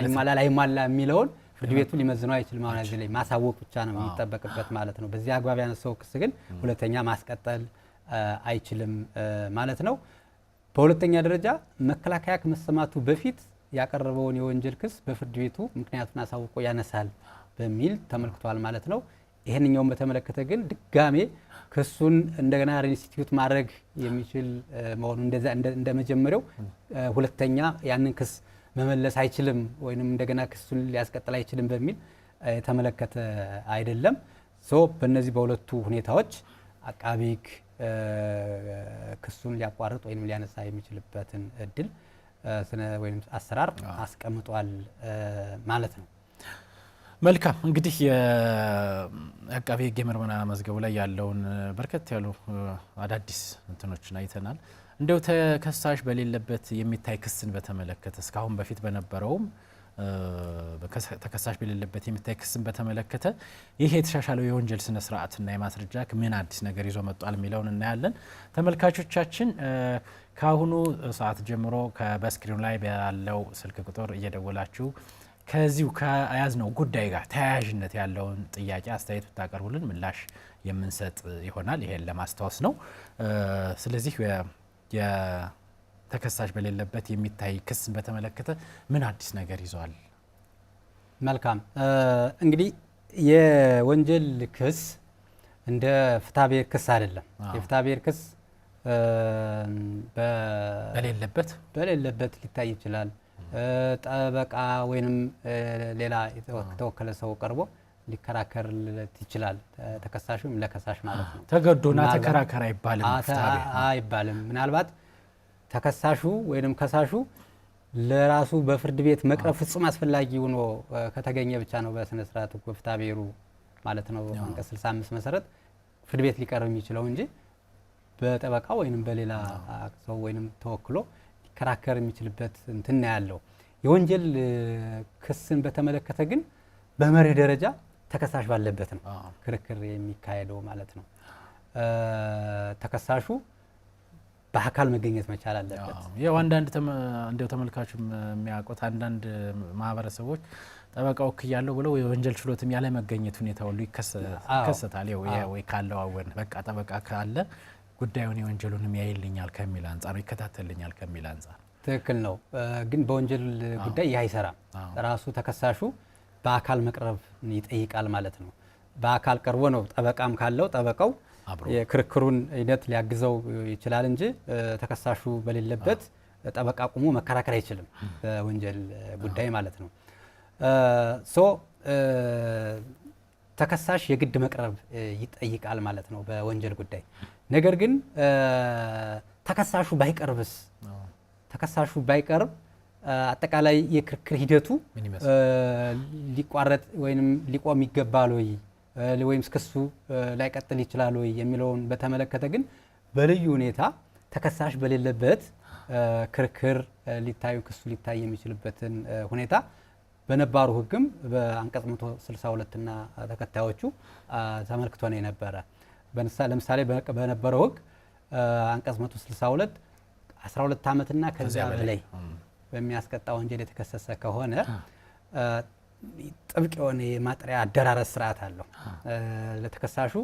ይማላል አይማላ የሚለውን ፍርድ ቤቱ ሊመዝነው አይችልም። አሁን እዚህ ላይ ማሳወቅ ብቻ ነው የሚጠበቅበት ማለት ነው። በዚህ አግባብ ያነሳው ክስ ግን ሁለተኛ ማስቀጠል አይችልም ማለት ነው። በሁለተኛ ደረጃ መከላከያ ከመሰማቱ በፊት ያቀረበውን የወንጀል ክስ በፍርድ ቤቱ ምክንያቱን አሳውቆ ያነሳል በሚል ተመልክቷል ማለት ነው። ይሄንኛውን በተመለከተ ግን ድጋሜ ክሱን እንደገና ሪኢንስቲትዩት ማድረግ የሚችል መሆኑ እንደመጀመሪያው ሁለተኛ ያንን ክስ መመለስ አይችልም ወይንም እንደገና ክሱን ሊያስቀጥል አይችልም በሚል የተመለከተ አይደለም። በእነዚህ በሁለቱ ሁኔታዎች አቃቤ ህግ ክሱን ሊያቋርጥ ወይንም ሊያነሳ የሚችልበትን እድል ወይም አሰራር አስቀምጧል ማለት ነው።
መልካም እንግዲህ የአቃቤ ህግ የምርመራ መዝገቡ ላይ ያለውን በርከት ያሉ አዳዲስ እንትኖችን አይተናል። እንደው ተከሳሽ በሌለበት የሚታይ ክስን በተመለከተ እስካሁን በፊት በነበረውም ተከሳሽ በሌለበት የሚታይ ክስን በተመለከተ ይሄ የተሻሻለው የወንጀል ስነ ስርዓትና የማስረጃ ምን አዲስ ነገር ይዞ መጥቷል የሚለውን እናያለን። ተመልካቾቻችን ከአሁኑ ሰዓት ጀምሮ በስክሪኑ ላይ ባለው ስልክ ቁጥር እየደወላችሁ ከዚሁ ከያዝነው ጉዳይ ጋር ተያያዥነት ያለውን ጥያቄ አስተያየት ብታቀርቡልን ምላሽ የምንሰጥ ይሆናል። ይሄን ለማስታወስ ነው። ስለዚህ ተከሳሽ በሌለበት የሚታይ ክስን በተመለከተ ምን አዲስ ነገር ይዟል?
መልካም እንግዲህ የወንጀል ክስ እንደ ፍትሐብሔር ክስ አይደለም። የፍትሐብሔር ክስ በሌለበት ሊታይ ይችላል። ጠበቃ ወይንም ሌላ የተወከለ ሰው ቀርቦ ሊከራከርለት ይችላል። ተከሳሹም ለከሳሽ ማለት ነው።
ተገዶና ተከራከር
አይባልም። ምናልባት ተከሳሹ ወይንም ከሳሹ ለራሱ በፍርድ ቤት መቅረብ ፍጹም አስፈላጊ ሆኖ ከተገኘ ብቻ ነው በስነ ስርዓት ፍትሐብሔሩ ማለት ነው አንቀጽ 65 መሰረት ፍርድ ቤት ሊቀርብ የሚችለው እንጂ በጠበቃ ወይንም በሌላ ሰው ወይንም ተወክሎ ሊከራከር የሚችልበት እንትን ያለው። የወንጀል ክስን በተመለከተ ግን በመርህ ደረጃ ተከሳሽ ባለበት ነው ክርክር የሚካሄደው ማለት ነው። ተከሳሹ በአካል መገኘት መቻል አለበት።
ያው አንዳንድ እንደው ተመልካቹም የሚያውቁት አንዳንድ ማህበረሰቦች ጠበቃው እያለው ብለው የወንጀል ችሎትም ያለ መገኘት ሁኔታ ሁሉ ይከሰታል። ወይ ካለው አወን በቃ ጠበቃ ካለ ጉዳዩን የወንጀሉንም ያይልኛል ከሚል አንፃር ይከታተልኛል ከሚል አንፃር
ትክክል ነው። ግን በወንጀል ጉዳይ ይህ አይሰራም። ራሱ ተከሳሹ በአካል መቅረብ ይጠይቃል ማለት ነው። በአካል ቀርቦ ነው ጠበቃም ካለው ጠበቃው የክርክሩን ሂደት ሊያግዘው ይችላል እንጂ ተከሳሹ በሌለበት ጠበቃ ቁሞ መከራከር አይችልም በወንጀል ጉዳይ ማለት ነው። ተከሳሽ የግድ መቅረብ ይጠይቃል ማለት ነው በወንጀል ጉዳይ። ነገር ግን ተከሳሹ ባይቀርብስ? ተከሳሹ ባይቀርብ አጠቃላይ የክርክር ሂደቱ ሊቋረጥ ወይም ሊቆም ይገባል ወይ ወይም ክሱ ላይቀጥል ይችላል ወይ የሚለውን በተመለከተ ግን በልዩ ሁኔታ ተከሳሽ በሌለበት ክርክር ክሱ ሊታይ የሚችልበትን ሁኔታ በነባሩ ሕግም በአንቀጽ 162 እና ተከታዮቹ ተመልክቶ ነው የነበረ። ለምሳሌ በነበረው ሕግ አንቀጽ 162 12 ዓመትና ከዚያ በላይ በሚያስቀጣ ወንጀል የተከሰሰ ከሆነ ጥብቅ የሆነ የማጥሪያ አደራረስ ስርዓት አለው። ለተከሳሹ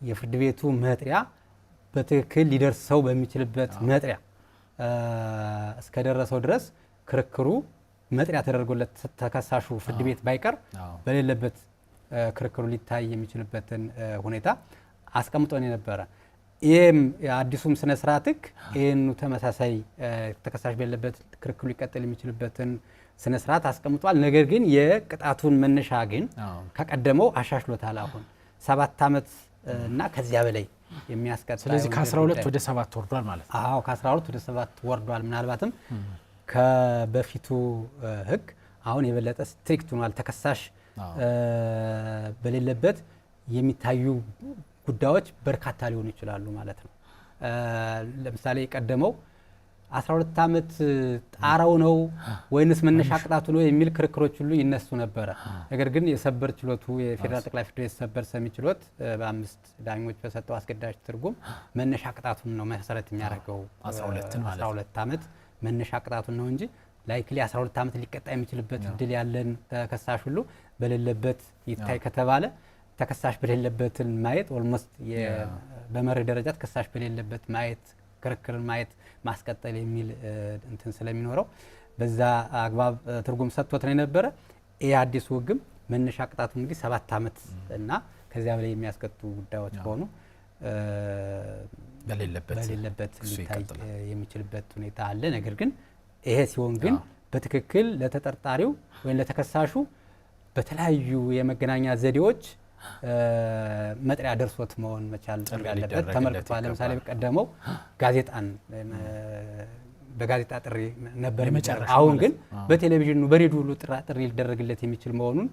የፍርድ ቤቱ መጥሪያ በትክክል ሊደርሰው በሚችልበት መጥሪያ እስከደረሰው ድረስ ክርክሩ መጥሪያ ተደርጎለት ተከሳሹ ፍርድ ቤት ባይቀር በሌለበት ክርክሩ ሊታይ የሚችልበትን ሁኔታ አስቀምጦ ነው የነበረ። ይህም አዲሱም ስነ ስርዓት ህግ ይህኑ ተመሳሳይ ተከሳሽ በሌለበት ክርክሩ ሊቀጥል የሚችልበትን ስነ ስርዓት አስቀምጧል። ነገር ግን የቅጣቱን መነሻ ግን ከቀደመው አሻሽሎታል። አሁን 7 ዓመት እና ከዚያ በላይ የሚያስቀጣ።
ስለዚህ ከ12 ወደ 7 ወርዷል ማለት ነው።
አዎ ከ12 ወደ 7 ወርዷል። ምናልባትም ከበፊቱ ህግ አሁን የበለጠ ስትሪክት ሆኗል። ተከሳሽ በሌለበት የሚታዩ ጉዳዮች በርካታ ሊሆኑ ይችላሉ ማለት ነው። ለምሳሌ ቀደመው 12 ዓመት ጣራው ነው ወይንስ መነሻ ቅጣቱ ነው የሚል ክርክሮች ሁሉ ይነሱ ነበረ። ነገር ግን የሰበር ችሎቱ የፌዴራል ጠቅላይ ፍርድ ቤት ሰበር ሰሚ ችሎት በ5 ዳኞች በሰጠው አስገዳጅ ትርጉም መነሻ ቅጣቱን ነው መሰረት የሚያደርገው 12 ዓመት መነሻ ቅጣቱን ነው እንጂ ላይክሊ 12 ዓመት ሊቀጣ የሚችልበት እድል ያለን ተከሳሽ ሁሉ በሌለበት ይታይ ከተባለ ተከሳሽ በሌለበትን ማየት ኦልሞስት በመርህ ደረጃ ተከሳሽ በሌለበት ማየት ክርክርን ማየት ማስቀጠል የሚል እንትን ስለሚኖረው በዛ አግባብ ትርጉም ሰጥቶት ነው የነበረ። ይህ አዲሱ ህግም መነሻ ቅጣቱ እንግዲህ 7 ዓመት እና ከዚያ በላይ የሚያስቀጡ ጉዳዮች ከሆኑ በሌለበት ሊታይ የሚችልበት ሁኔታ አለ። ነገር ግን ይሄ ሲሆን ግን በትክክል ለተጠርጣሪው ወይም ለተከሳሹ በተለያዩ የመገናኛ ዘዴዎች መጥሪያ ደርሶት መሆን መቻል ያለበት ተመልክቷል። ለምሳሌ በቀደመው ጋዜጣን በጋዜጣ ጥሪ ነበር የሚደረግ። አሁን ግን በቴሌቪዥኑ በሬዲዮ ሁሉ ጥሪ ሊደረግለት የሚችል መሆኑን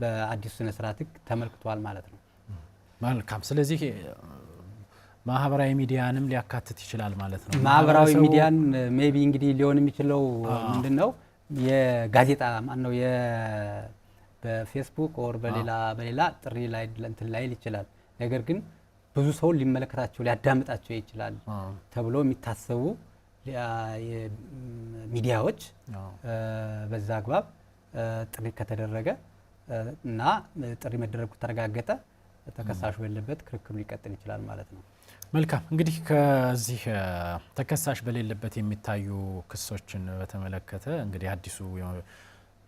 በአዲሱ ስነ ስርዓት ተመልክቷል ማለት ነው።
መልካም። ስለዚህ ማህበራዊ ሚዲያንም ሊያካትት ይችላል ማለት ነው።
ማህበራዊ ሚዲያን ሜቢ እንግዲህ ሊሆን የሚችለው ምንድነው የጋዜጣ ማነው በፌስቡክ ኦር በሌላ ጥሪ ላይ እንትን ላይ ይችላል። ነገር ግን ብዙ ሰው ሊመለከታቸው ሊያዳምጣቸው ይችላል ተብሎ የሚታሰቡ ሚዲያዎች በዛ አግባብ ጥሪ ከተደረገ እና ጥሪ መደረጉ ተረጋገጠ ተከሳሹ በሌለበት ክርክሩ ሊቀጥል ይችላል ማለት ነው።
መልካም እንግዲህ ከዚህ ተከሳሽ በሌለበት የሚታዩ ክሶችን በተመለከተ እንግዲህ አዲሱ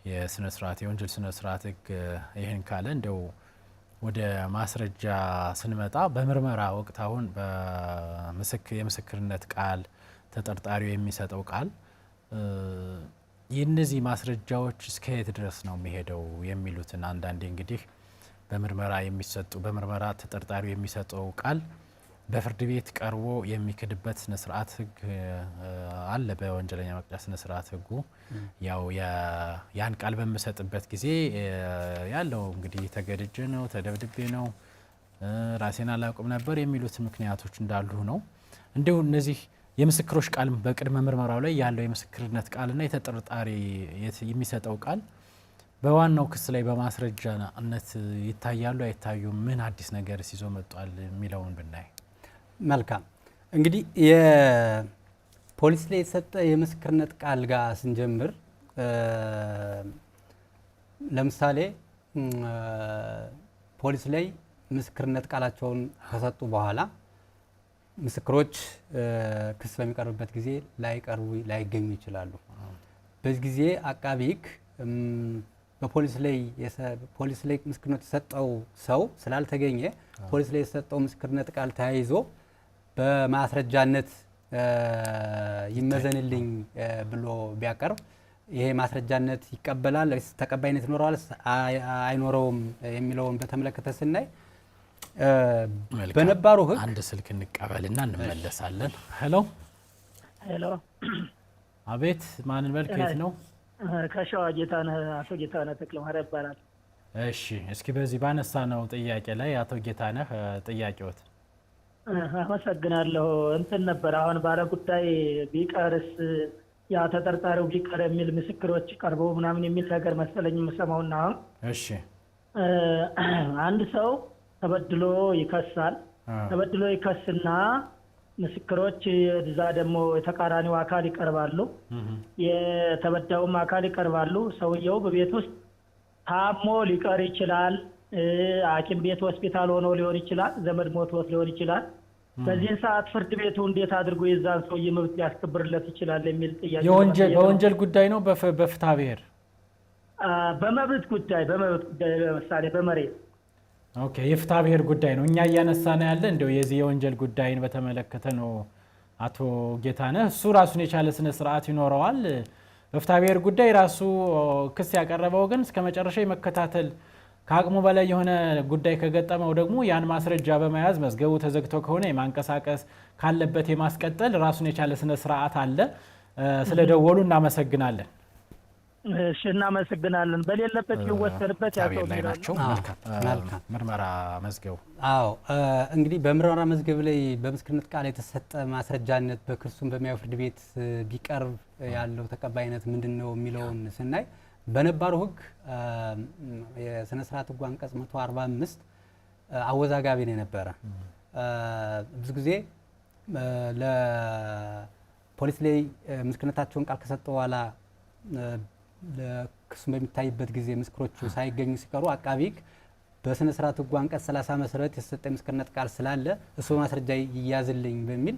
የስነ ስርዓት የወንጀል ስነ ስርዓት ህግ ይህን ካለ እንደው ወደ ማስረጃ ስንመጣ በምርመራ ወቅት አሁን የምስክርነት ቃል ተጠርጣሪው የሚሰጠው ቃል የነዚህ ማስረጃዎች እስከ የት ድረስ ነው የሚሄደው የሚሉትን አንዳንዴ እንግዲህ በምርመራ ተጠርጣሪው የሚሰጠው ቃል በፍርድ ቤት ቀርቦ የሚክድበት ስነ ስርዓት ህግ አለ። በወንጀለኛ መቅጫ ስነ ስርዓት ህጉ ያው ያን ቃል በምሰጥበት ጊዜ ያለው እንግዲህ ተገድጄ ነው፣ ተደብድቤ ነው፣ ራሴን አላውቅም ነበር የሚሉት ምክንያቶች እንዳሉ ነው። እንዲሁ እነዚህ የምስክሮች ቃል በቅድመ ምርመራው ላይ ያለው የምስክርነት ቃልና የተጠርጣሪ የሚሰጠው ቃል በዋናው ክስ ላይ በማስረጃነት ይታያሉ አይታዩም? ምን አዲስ ነገር ይዞ መጥቷል የሚለውን ብናይ
መልካም። እንግዲህ የፖሊስ ላይ የተሰጠ የምስክርነት ቃል ጋር ስንጀምር ለምሳሌ ፖሊስ ላይ ምስክርነት ቃላቸውን ከሰጡ በኋላ ምስክሮች ክስ በሚቀርብበት ጊዜ ላይገኙ ይችላሉ። በዚህ ጊዜ አቃቢ ህግ በፖሊስ ላይ ምስክርነት የሰጠው ሰው ስላልተገኘ ፖሊስ ላይ የሰጠው ምስክርነት ቃል ተያይዞ በማስረጃነት ይመዘንልኝ ብሎ ቢያቀርብ ይሄ ማስረጃነት ይቀበላል ወይስ ተቀባይነት ይኖረዋል አይኖረውም የሚለውን በተመለከተ ስናይ በነባሩ ህግ
አንድ ስልክ እንቀበልና እንመለሳለን። ሄሎ
ሄሎ፣
አቤት፣ ማንን በል? ከየት ነው?
ከሸዋ ጌታነህ፣ አቶ ጌታነህ ተክለማርያም ይባላል።
እሺ፣ እስኪ በዚህ ባነሳ ነው ጥያቄ ላይ አቶ ጌታነህ ጥያቄዎት።
አመሰግናለሁ። እንትን ነበር አሁን ባለ ጉዳይ ቢቀርስ ያ ተጠርጣሪው ቢቀር የሚል ምስክሮች ቀርበው ምናምን የሚል ነገር መሰለኝ የምሰማውና አሁን
እሺ፣
አንድ ሰው ተበድሎ ይከሳል። ተበድሎ ይከስና ምስክሮች እዛ ደግሞ የተቃራኒው አካል ይቀርባሉ፣ የተበዳውም አካል ይቀርባሉ። ሰውየው በቤት ውስጥ ታሞ ሊቀር ይችላል፣ ሐኪም ቤት ሆስፒታል ሆኖ ሊሆን ይችላል፣ ዘመድ ሞቶት ሊሆን ይችላል። በዚህን ሰዓት ፍርድ ቤቱ እንዴት አድርጎ የዛን ሰውዬ መብት ሊያስከብርለት ይችላል የሚል ጥያቄ።
በወንጀል ጉዳይ ነው በፍትሐ ብሔር?
በመብት ጉዳይ ለምሳሌ በመሬት
ኦኬ፣ የፍትሐ ብሔር ጉዳይ ነው እኛ እያነሳን ያለ። እንደው የዚህ የወንጀል ጉዳይን በተመለከተ ነው አቶ ጌታነህ። እሱ ራሱን የቻለ ስነ ስርዓት ይኖረዋል። በፍትሐ ብሔር ጉዳይ ራሱ ክስ ያቀረበው ግን እስከ መጨረሻ መከታተል ከአቅሙ በላይ የሆነ ጉዳይ ከገጠመው ደግሞ ያን ማስረጃ በመያዝ መዝገቡ ተዘግቶ ከሆነ የማንቀሳቀስ ካለበት የማስቀጠል ራሱን የቻለ ስነ ስርዓት አለ። ስለደወሉ እናመሰግናለን።
እሺ፣ እናመሰግናለን። በሌለበት ሊወሰድበት ያለው
ላይ ናቸው። መልካም ምርመራ መዝገቡ።
አዎ፣ እንግዲህ በምርመራ መዝገብ ላይ በምስክርነት ቃል የተሰጠ ማስረጃነት በክሱም በሚያየው ፍርድ ቤት ቢቀርብ ያለው ተቀባይነት ምንድነው የሚለውን ስናይ በነባሩ ህግ የስነ ስርዓት ህጉ አንቀጽ 145 አወዛጋቢ ነው የነበረ። ብዙ ጊዜ ለፖሊስ ላይ ምስክርነታቸውን ቃል ከሰጠ በኋላ ለክሱም በሚታይበት ጊዜ ምስክሮቹ ሳይገኙ ሲቀሩ አቃቢ ህግ በስነ ስርዓት ህጉ አንቀጽ 30 መሰረት የተሰጠ ምስክርነት ቃል ስላለ እሱ በማስረጃ ይያዝልኝ በሚል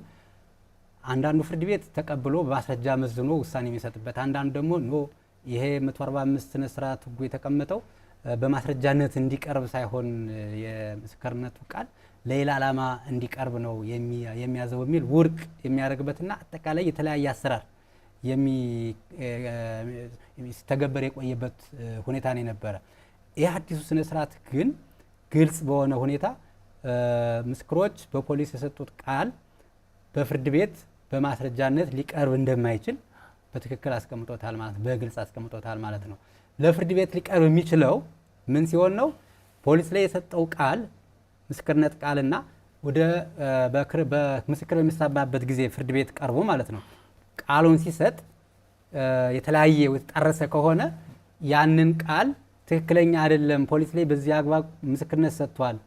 አንዳንዱ ፍርድ ቤት ተቀብሎ በማስረጃ መዝኖ ውሳኔ የሚሰጥበት፣ አንዳንዱ ደግሞ ኖ ይሄ 145 ስነ ስርዓት ህጉ የተቀመጠው በማስረጃነት እንዲቀርብ ሳይሆን የምስክርነቱ ቃል ለሌላ ዓላማ እንዲቀርብ ነው የሚያዘው በሚል ውድቅ የሚያደርግበትና አጠቃላይ የተለያየ አሰራር ሲተገበር የቆየበት ሁኔታ ነው የነበረ። ይህ አዲሱ ስነ ስርዓት ግን ግልጽ በሆነ ሁኔታ ምስክሮች በፖሊስ የሰጡት ቃል በፍርድ ቤት በማስረጃነት ሊቀርብ እንደማይችል በትክክል አስቀምጦታል ማለት ነው። በግልጽ አስቀምጦታል ማለት ነው። ለፍርድ ቤት ሊቀርብ የሚችለው ምን ሲሆን ነው? ፖሊስ ላይ የሰጠው ቃል ምስክርነት ቃልና ወደ በምስክር በሚሰማበት ጊዜ ፍርድ ቤት ቀርቦ ማለት ነው ቃሉን ሲሰጥ የተለያየ የተጣረሰ ከሆነ ያንን ቃል ትክክለኛ አይደለም፣ ፖሊስ ላይ በዚህ አግባብ ምስክርነት ሰጥቷል፣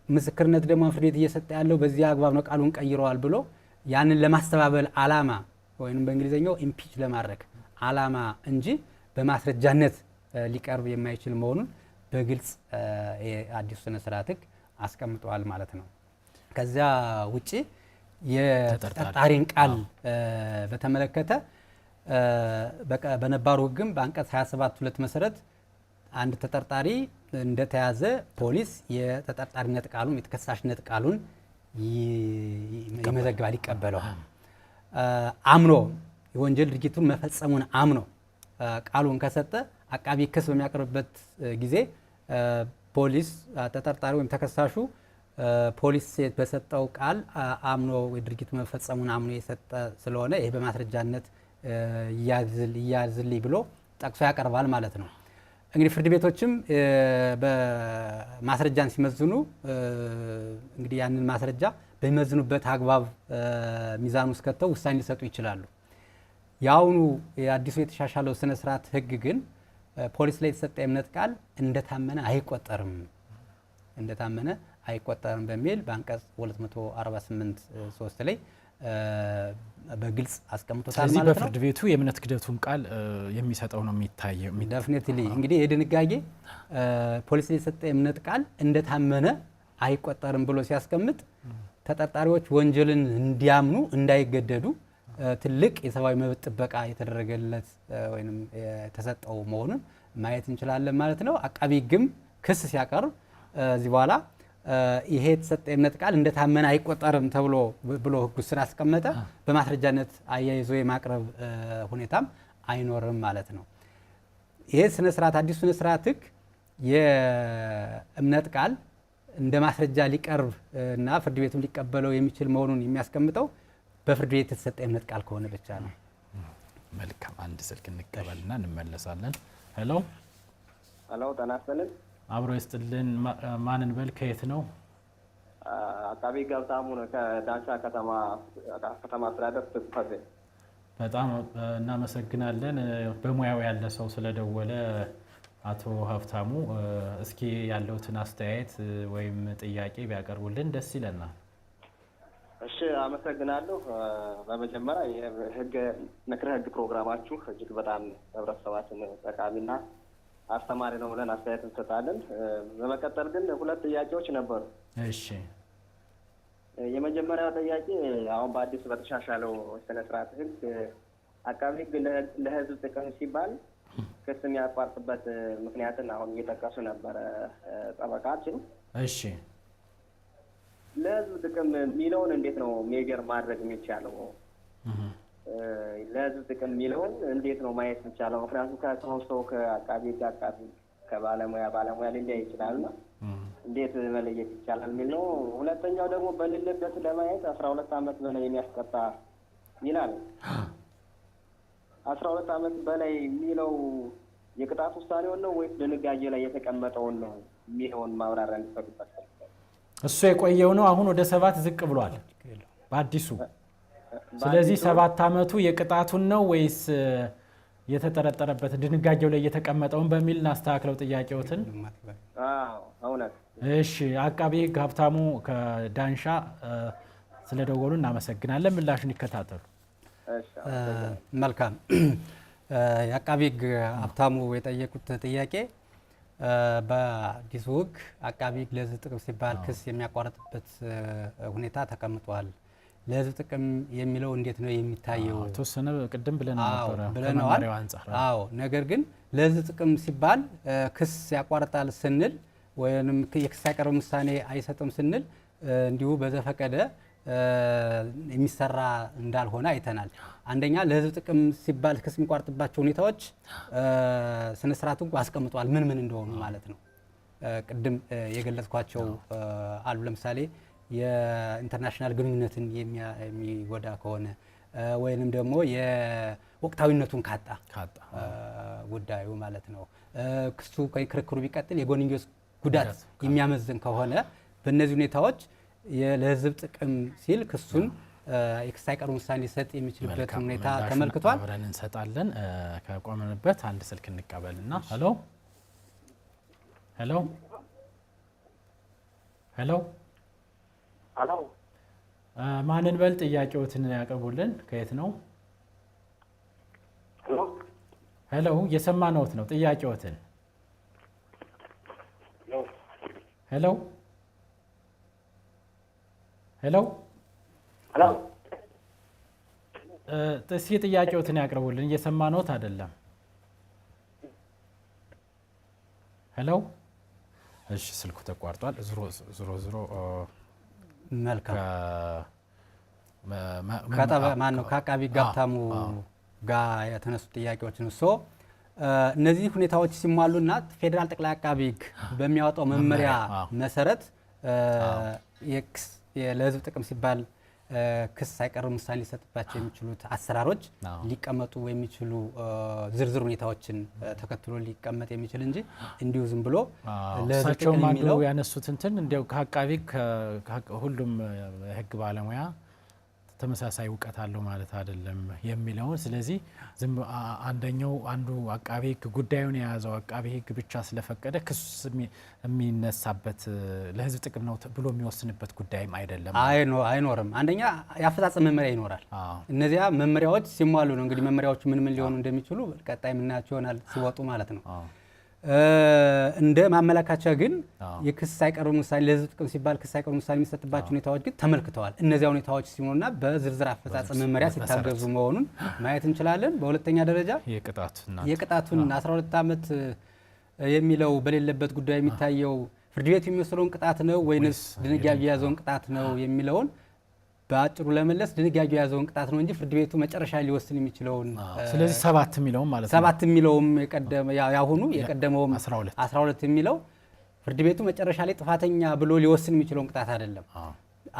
ምስክርነት ደግሞ ፍርድ ቤት እየሰጠ ያለው በዚህ አግባብ ነው፣ ቃሉን ቀይረዋል ብሎ ያንን ለማስተባበል ዓላማ ወይም በእንግሊዘኛው ኢምፒች ለማድረግ ዓላማ እንጂ በማስረጃነት ሊቀርብ የማይችል መሆኑን በግልጽ አዲሱ ስነ ስርዓት ህግ አስቀምጠዋል ማለት ነው። ከዚያ ውጪ የተጠርጣሪን ቃል በተመለከተ በነባሩ ሕግም በአንቀጽ 27(2) መሰረት አንድ ተጠርጣሪ እንደተያዘ ፖሊስ የተጠርጣሪነት ቃሉን የተከሳሽነት ቃሉን ይመዘግባል፣ ይቀበለዋል። አምኖ የወንጀል ድርጊቱን መፈጸሙን አምኖ ቃሉን ከሰጠ አቃቢ ክስ በሚያቀርብበት ጊዜ ፖሊስ ተጠርጣሪ ወይም ተከሳሹ ፖሊስ በሰጠው ቃል አምኖ ድርጊቱ መፈጸሙን አምኖ የሰጠ ስለሆነ ይሄ በማስረጃነት ይያዝልኝ ብሎ ጠቅሶ ያቀርባል ማለት ነው። እንግዲህ ፍርድ ቤቶችም በማስረጃን ሲመዝኑ እንግዲህ ያንን ማስረጃ በሚመዝኑበት አግባብ ሚዛን ውስጥ ከተው ውሳኔ ሊሰጡ ይችላሉ። የአሁኑ የአዲሱ የተሻሻለው ስነ ስርዓት ሕግ ግን ፖሊስ ላይ የተሰጠ የእምነት ቃል እንደታመነ አይቆጠርም በሚል በአንቀጽ 248(3) ላይ በግልጽ አስቀምጦታል ማለት ነው።
ስለዚህ በፍርድ ቤቱ የእምነት ክህደቱን ቃል የሚሰጠው ነው የሚታየው።
ዴፊኒትሊ እንግዲህ የድንጋጌ ፖሊስ ላይ የተሰጠ የእምነት ቃል እንደታመነ አይቆጠርም ብሎ ሲያስቀምጥ ተጠርጣሪዎች ወንጀልን እንዲያምኑ እንዳይገደዱ ትልቅ የሰብአዊ መብት ጥበቃ የተደረገለት ወይም የተሰጠው መሆኑን ማየት እንችላለን ማለት ነው። አቃቢ ሕግም ክስ ሲያቀርብ እዚህ በኋላ ይሄ የተሰጠ የእምነት ቃል እንደታመነ አይቆጠርም ተብሎ ብሎ ሕጉ ስላስቀመጠ በማስረጃነት አያይዞ የማቅረብ ሁኔታም አይኖርም ማለት ነው። ይሄ ስነ ስርዓት አዲሱ ስነ ስርዓት ሕግ የእምነት ቃል እንደ ማስረጃ ሊቀርብ እና ፍርድ ቤቱም ሊቀበለው የሚችል መሆኑን የሚያስቀምጠው በፍርድ ቤት የተሰጠ የእምነት ቃል ከሆነ ብቻ ነው።
መልካም፣ አንድ ስልክ እንቀበልና እንመለሳለን። ሄሎ
ጤና ይስጥልን።
አብሮ ይስጥልን። ማንን በል? ከየት ነው?
አቃቢ ሀብታሙ ነው ከዳንሻ ከተማ አስተዳደር ጽሕፈት ቤት።
በጣም እናመሰግናለን። በሙያው ያለ ሰው ስለደወለ አቶ ሀብታሙ እስኪ ያለውትን አስተያየት ወይም ጥያቄ ቢያቀርቡልን ደስ ይለናል።
እሺ፣ አመሰግናለሁ። በመጀመሪያ የህግ ምክረ ህግ ፕሮግራማችሁ እጅግ በጣም ህብረተሰባችን ጠቃሚና አስተማሪ ነው ብለን አስተያየት እንሰጣለን። በመቀጠል ግን ሁለት ጥያቄዎች ነበሩ።
እሺ፣
የመጀመሪያው ጥያቄ አሁን በአዲስ በተሻሻለው ስነ ስርዓት ህግ አቃቢ ህግ ለህዝብ ጥቅም ሲባል ክስ የሚያቋርጥበት ምክንያትን አሁን እየጠቀሱ ነበረ ጠበቃችን።
እሺ፣
ለህዝብ ጥቅም የሚለውን እንዴት ነው ሜጀር ማድረግ የሚቻለው? ለህዝብ ጥቅም የሚለውን እንዴት ነው ማየት የሚቻለው? ምክንያቱም ከሰው ከአቃቢ ከባለሙያ ሊለያይ ይችላልና እንዴት መለየት ይቻላል የሚል ነው። ሁለተኛው ደግሞ በሌለበት ለማየት 12 ዓመት በላይ የሚያስቀጣ ይላል። 12 ዓመት በላይ የሚለው የቅጣት ውሳኔውን ነው ወይስ ድንጋጌ ላይ የተቀመጠውን ነው የሚለውን ማብራሪያ እንዲሰጡበት።
እሱ የቆየው ነው። አሁን ወደ 7 ዝቅ ብሏል በአዲሱ። ስለዚህ 7 ዓመቱ የቅጣቱን ነው ወይስ የተጠረጠረበት ድንጋጌው ላይ የተቀመጠውን በሚል እናስተካክለው ጥያቄዎትን።
እውነት።
እሺ፣ አቃቢ ሕግ ሀብታሙ ከዳንሻ ስለደወሉ እናመሰግናለን። ምላሹን ይከታተሉ።
መልካም። የአቃቢ ሕግ ሀብታሙ የጠየቁት ጥያቄ በአዲሱ ሕግ አቃቢ ሕግ ለሕዝብ ጥቅም ሲባል ክስ የሚያቋርጥበት ሁኔታ ተቀምጧል። ለሕዝብ ጥቅም የሚለው እንዴት ነው የሚታየው?
ተወሰነ ቅድም ብለናል።
አዎ፣ ነገር ግን ለሕዝብ ጥቅም ሲባል ክስ ያቋርጣል ስንል ወይም የክስ ያቀረበ ውሳኔ አይሰጥም ስንል እንዲሁ በዘፈቀደ የሚሰራ እንዳልሆነ አይተናል። አንደኛ ለሕዝብ ጥቅም ሲባል ክስ የሚቋርጥባቸው ሁኔታዎች ስነ ስርዓቱ አስቀምጧል፣ ምን እንደሆኑ ማለት ነው። ቅድም የገለጽኳቸው አሉ። ለምሳሌ የኢንተርናሽናል ግንኙነትን የሚጎዳ ከሆነ ወይንም ደግሞ የወቅታዊነቱን ካጣ ጉዳዩ ማለት ነው፣ ክሱ ክርክሩ ቢቀጥል የጎንዮሽ ጉዳት የሚያመዝን ከሆነ በእነዚህ ሁኔታዎች ለሕዝብ ጥቅም ሲል ክሱን የክስ አይቀርም ውሳኔ ሊሰጥ የሚችልበት ሁኔታ ተመልክቷል።
አብረን እንሰጣለን። ከቆምንበት አንድ ስልክ እንቀበልና ሄሎ ሄሎ ሄሎ
ሄሎ፣
ማንን በል? ጥያቄዎትን ያቀርቡልን። ከየት ነው? ሄሎ፣ እየሰማነዎት ነው። ጥያቄዎትን። ሄሎ ሄሎ
ሄሎ
እስኪ ጥያቄዎትን ያቅርቡልን። እየሰማነዎት አይደለም? ሄሎ እሺ፣ ስልኩ ተቋርጧል። ዞሮ
መልካም ማነው ከአቃቢ ጋብታሙ ጋር የተነሱ ጥያቄዎችን እነዚህ ሁኔታዎች ሲሟሉና ፌዴራል ጠቅላይ አቃቢ ሕግ በሚያወጣው መመሪያ መሰረት ለህዝብ ጥቅም ሲባል ክስ ሳይቀርብ ውሳኔ ሊሰጥባቸው የሚችሉት አሰራሮች ሊቀመጡ የሚችሉ ዝርዝር ሁኔታዎችን ተከትሎ ሊቀመጥ የሚችል እንጂ እንዲሁ ዝም ብሎ
ለዛቸውም አንዱ ያነሱት እንዲያው ከአቃቢ ሁሉም ህግ ባለሙያ ተመሳሳይ እውቀት አለው ማለት አይደለም የሚለውን። ስለዚህ አንዱ አቃቢ ህግ ጉዳዩን የያዘው አቃቢ ህግ ብቻ ስለፈቀደ ክስ የሚነሳበት ለህዝብ ጥቅም ነው ብሎ የሚወስንበት ጉዳይም አይደለም፣
አይኖርም። አንደኛ የአፈጻጸም መመሪያ ይኖራል። እነዚያ መመሪያዎች ሲሟሉ ነው እንግዲህ መመሪያዎች ምን ሊሆኑ እንደሚችሉ ቀጣይ የምናያቸው ይሆናል ሲወጡ ማለት ነው። እንደ ማመላካቻ ግን የክስ ሳይቀርብ ውሳኔ ለህዝብ ጥቅም ሲባል ክስ ሳይቀርብ ውሳኔ የሚሰጥባቸው ሁኔታዎች ግን ተመልክተዋል። እነዚያ ሁኔታዎች ሲሆኑና በዝርዝር አፈጻጸም መመሪያ ሲታገዙ መሆኑን ማየት እንችላለን። በሁለተኛ ደረጃ የቅጣቱን 12 ዓመት የሚለው በሌለበት ጉዳይ የሚታየው ፍርድ ቤቱ የሚወስነውን ቅጣት ነው ወይንስ ድንጋጌ የያዘውን ቅጣት ነው የሚለውን በአጭሩ ለመለስ ድንጋጌ የያዘውን ቅጣት ነው እንጂ ፍርድ ቤቱ መጨረሻ ሊወስን የሚችለውን
ስለዚህ 7 የሚለውም ማለት ነው
7 የሚለውም ያሁኑ የቀደመውም 12 የሚለው ፍርድ ቤቱ መጨረሻ ላይ ጥፋተኛ ብሎ ሊወስን የሚችለውን ቅጣት አይደለም።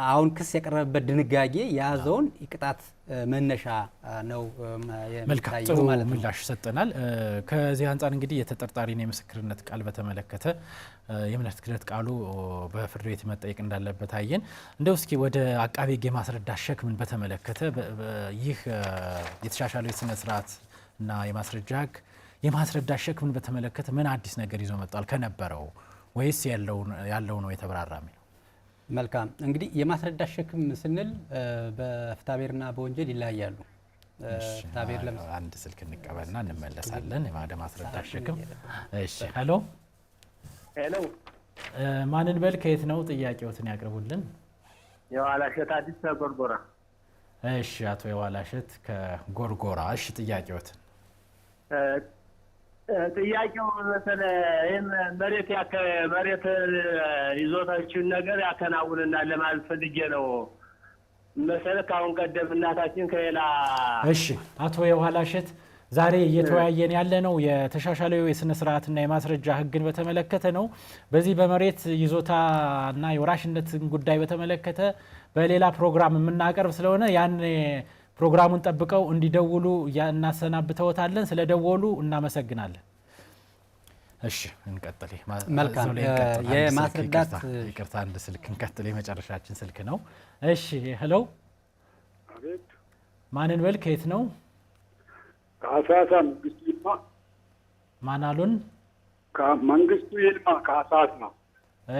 አሁን ክስ የቀረበበት ድንጋጌ የያዘውን ቅጣት መነሻ ነው
የሚታየው ማለት ነው። ምላሽ ሰጠናል። ከዚህ አንጻር እንግዲህ የተጠርጣሪና የምስክርነት ቃል በተመለከተ የእምነት ክህደት ቃሉ በፍርድ ቤት መጠየቅ እንዳለበት አየን። እንደው እስኪ ወደ አቃቤ ሕግ የማስረዳት ሸክምን በተመለከተ ይህ የተሻሻለው የስነ ስርዓት እና የማስረጃ ሕግ የማስረዳት ሸክምን በተመለከተ ምን አዲስ ነገር ይዞ መጣል ከነበረው ወይስ ያለው ነው የተብራራ ነው?
መልካም እንግዲህ የማስረዳት ሸክም ስንል በፍትሐብሔርና በወንጀል ይለያያሉ። ፍትሐብሔር
አንድ ስልክ እንቀበልና እንመለሳለን። የማስረዳት ሸክም እሺ። ሄሎ ማንን በል ከየት ነው? ጥያቄዎትን ያቅርቡልን።
የዋላሸት አዲስ ከጎርጎራ።
እሺ አቶ የዋላሸት ከጎርጎራ። እሺ ጥያቄዎትን
ጥያቄው ይህን መሬት ይዞታችን ነገር ያከናውንናል ለማለት ፈልጌ ነው መሰለህ። ከአሁን ቀደም እናታችን ከሌላ
እሺ አቶ የዋላሸት ዛሬ እየተወያየን ያለ ነው የተሻሻለው የስነ ስርዓትና የማስረጃ ሕግን በተመለከተ ነው። በዚህ በመሬት ይዞታና የወራሽነትን ጉዳይ በተመለከተ በሌላ ፕሮግራም የምናቀርብ ስለሆነ ያን ፕሮግራሙን ጠብቀው እንዲደውሉ እናሰናብተውታለን። ስለደወሉ እናመሰግናለን። እሺ እንቀጥል።
መልካም የማስረዳት
ይቅርታ አንድ ስልክ እንቀጥል። የመጨረሻችን ስልክ ነው። እሺ ሄሎ
አቤት
ማንን በል ከየት ነው?
ከአሳሳ መንግስቱ ይልማ።
ማን አሉን?
መንግስቱ ይልማ ከአሳሳ ነው።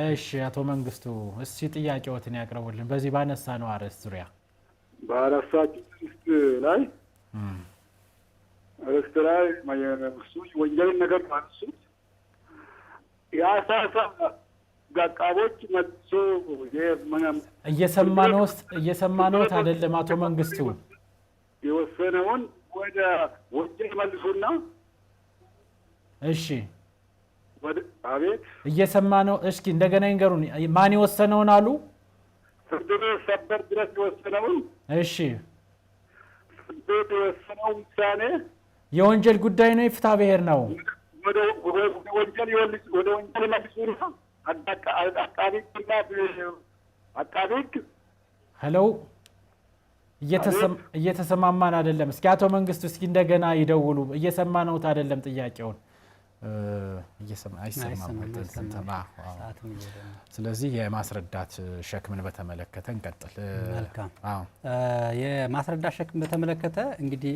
እሺ አቶ መንግስቱ እስቲ ጥያቄዎትን ያቅርቡልን በዚህ ባነሳ ነው አርዕስት ዙሪያ።
በአረሳችሁ አርዕስት ላይ ወንጀልን ነገር ማንሱት የአሳሳ ጋቃቦች መጥቶ
እየሰማነዎት አይደለም አቶ መንግስቱ?
የወሰነውን ወደ ወንጀል መልሱና።
እሺ
አቤት
እየሰማነው። እስኪ እንደገና ይንገሩን። ማን የወሰነውን አሉ?
ፍርድ ቤት ሰበር ድረስ የወሰነውን።
እሺ
ፍርድ ቤት የወሰነው ውሳኔ
የወንጀል ጉዳይ ነው የፍትሐብሔር ነው?
ወደ ወንጀል መልሱና አቃቤ ሕግ
ሄሎ እየተሰማማን አይደለም። እስኪ አቶ መንግስቱ እስኪ እንደገና ይደውሉ። እየሰማነውት አይደለም ጥያቄውን አይሰማም። ስለዚህ የማስረዳት ሸክምን በተመለከተ እንቀጥል።
መልካም የማስረዳት ሸክምን በተመለከተ እንግዲህ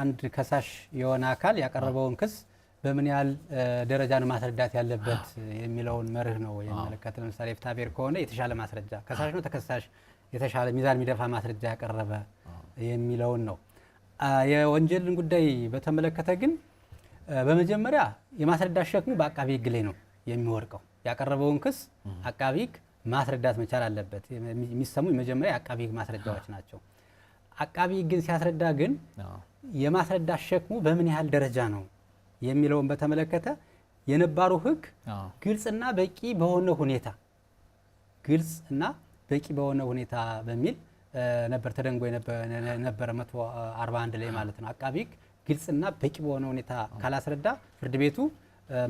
አንድ ከሳሽ የሆነ አካል ያቀረበውን ክስ በምን ያህል ደረጃ ነው ማስረዳት ያለበት የሚለውን መርህ ነው የሚመለከት። ለምሳሌ ፍትሐብሔር ከሆነ የተሻለ ማስረጃ ከሳሽ ነው ተከሳሽ የተሻለ ሚዛን የሚደፋ ማስረጃ ያቀረበ የሚለውን ነው። የወንጀልን ጉዳይ በተመለከተ ግን በመጀመሪያ የማስረዳት ሸክሙ በአቃቢ ሕግ ላይ ነው የሚወርቀው። ያቀረበውን ክስ አቃቢ ሕግ ማስረዳት መቻል አለበት። የሚሰሙ የመጀመሪያ የአቃቢ ሕግ ማስረጃዎች ናቸው። አቃቢ ሕግ ግን ሲያስረዳ ግን የማስረዳት ሸክሙ በምን ያህል ደረጃ ነው የሚለውን በተመለከተ የነባሩ ሕግ ግልጽና በቂ በሆነ ሁኔታ በሚል ነበር ተደንጎ የነበረ 141 ላይ ማለት ነው። አቃቢ ሕግ ግልጽና በቂ በሆነ ሁኔታ ካላስረዳ ፍርድ ቤቱ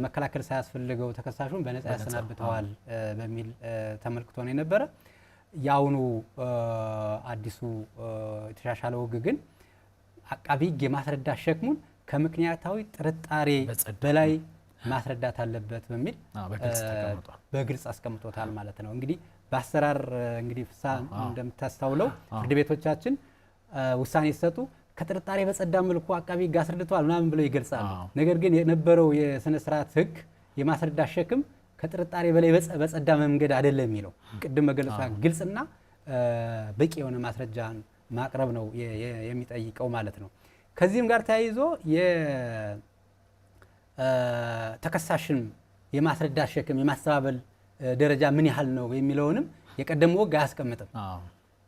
መከላከል ሳያስፈልገው ተከሳሹን በነፃ ያሰናብተዋል በሚል ተመልክቶ ነው የነበረ። ያውኑ አዲሱ የተሻሻለው ሕግ ግን አቃቢ ሕግ የማስረዳት ሸክሙን ከምክንያታዊ ጥርጣሬ በላይ ማስረዳት አለበት በሚል በግልጽ አስቀምጦታል ማለት ነው። እንግዲህ በአሰራር እንግዲህ ፍስሐ እንደምታስተውለው ፍርድ ቤቶቻችን ውሳኔ ሲሰጡ ከጥርጣሬ በጸዳ መልኩ አቃቢ ሕግ አስረድተዋል ምናምን ብለው ይገልጻሉ። ነገር ግን የነበረው የስነ ስርዓት ሕግ የማስረዳት ሸክም ከጥርጣሬ በላይ በጸዳ መንገድ አይደለም የሚለው ቅድም መገለጽ ግልጽና በቂ የሆነ ማስረጃን ማቅረብ ነው የሚጠይቀው ማለት ነው። ከዚህም ጋር ተያይዞ የተከሳሽን የማስረዳት ሸክም የማስተባበል ደረጃ ምን ያህል ነው የሚለውንም የቀደመው ሕግ አያስቀምጥም።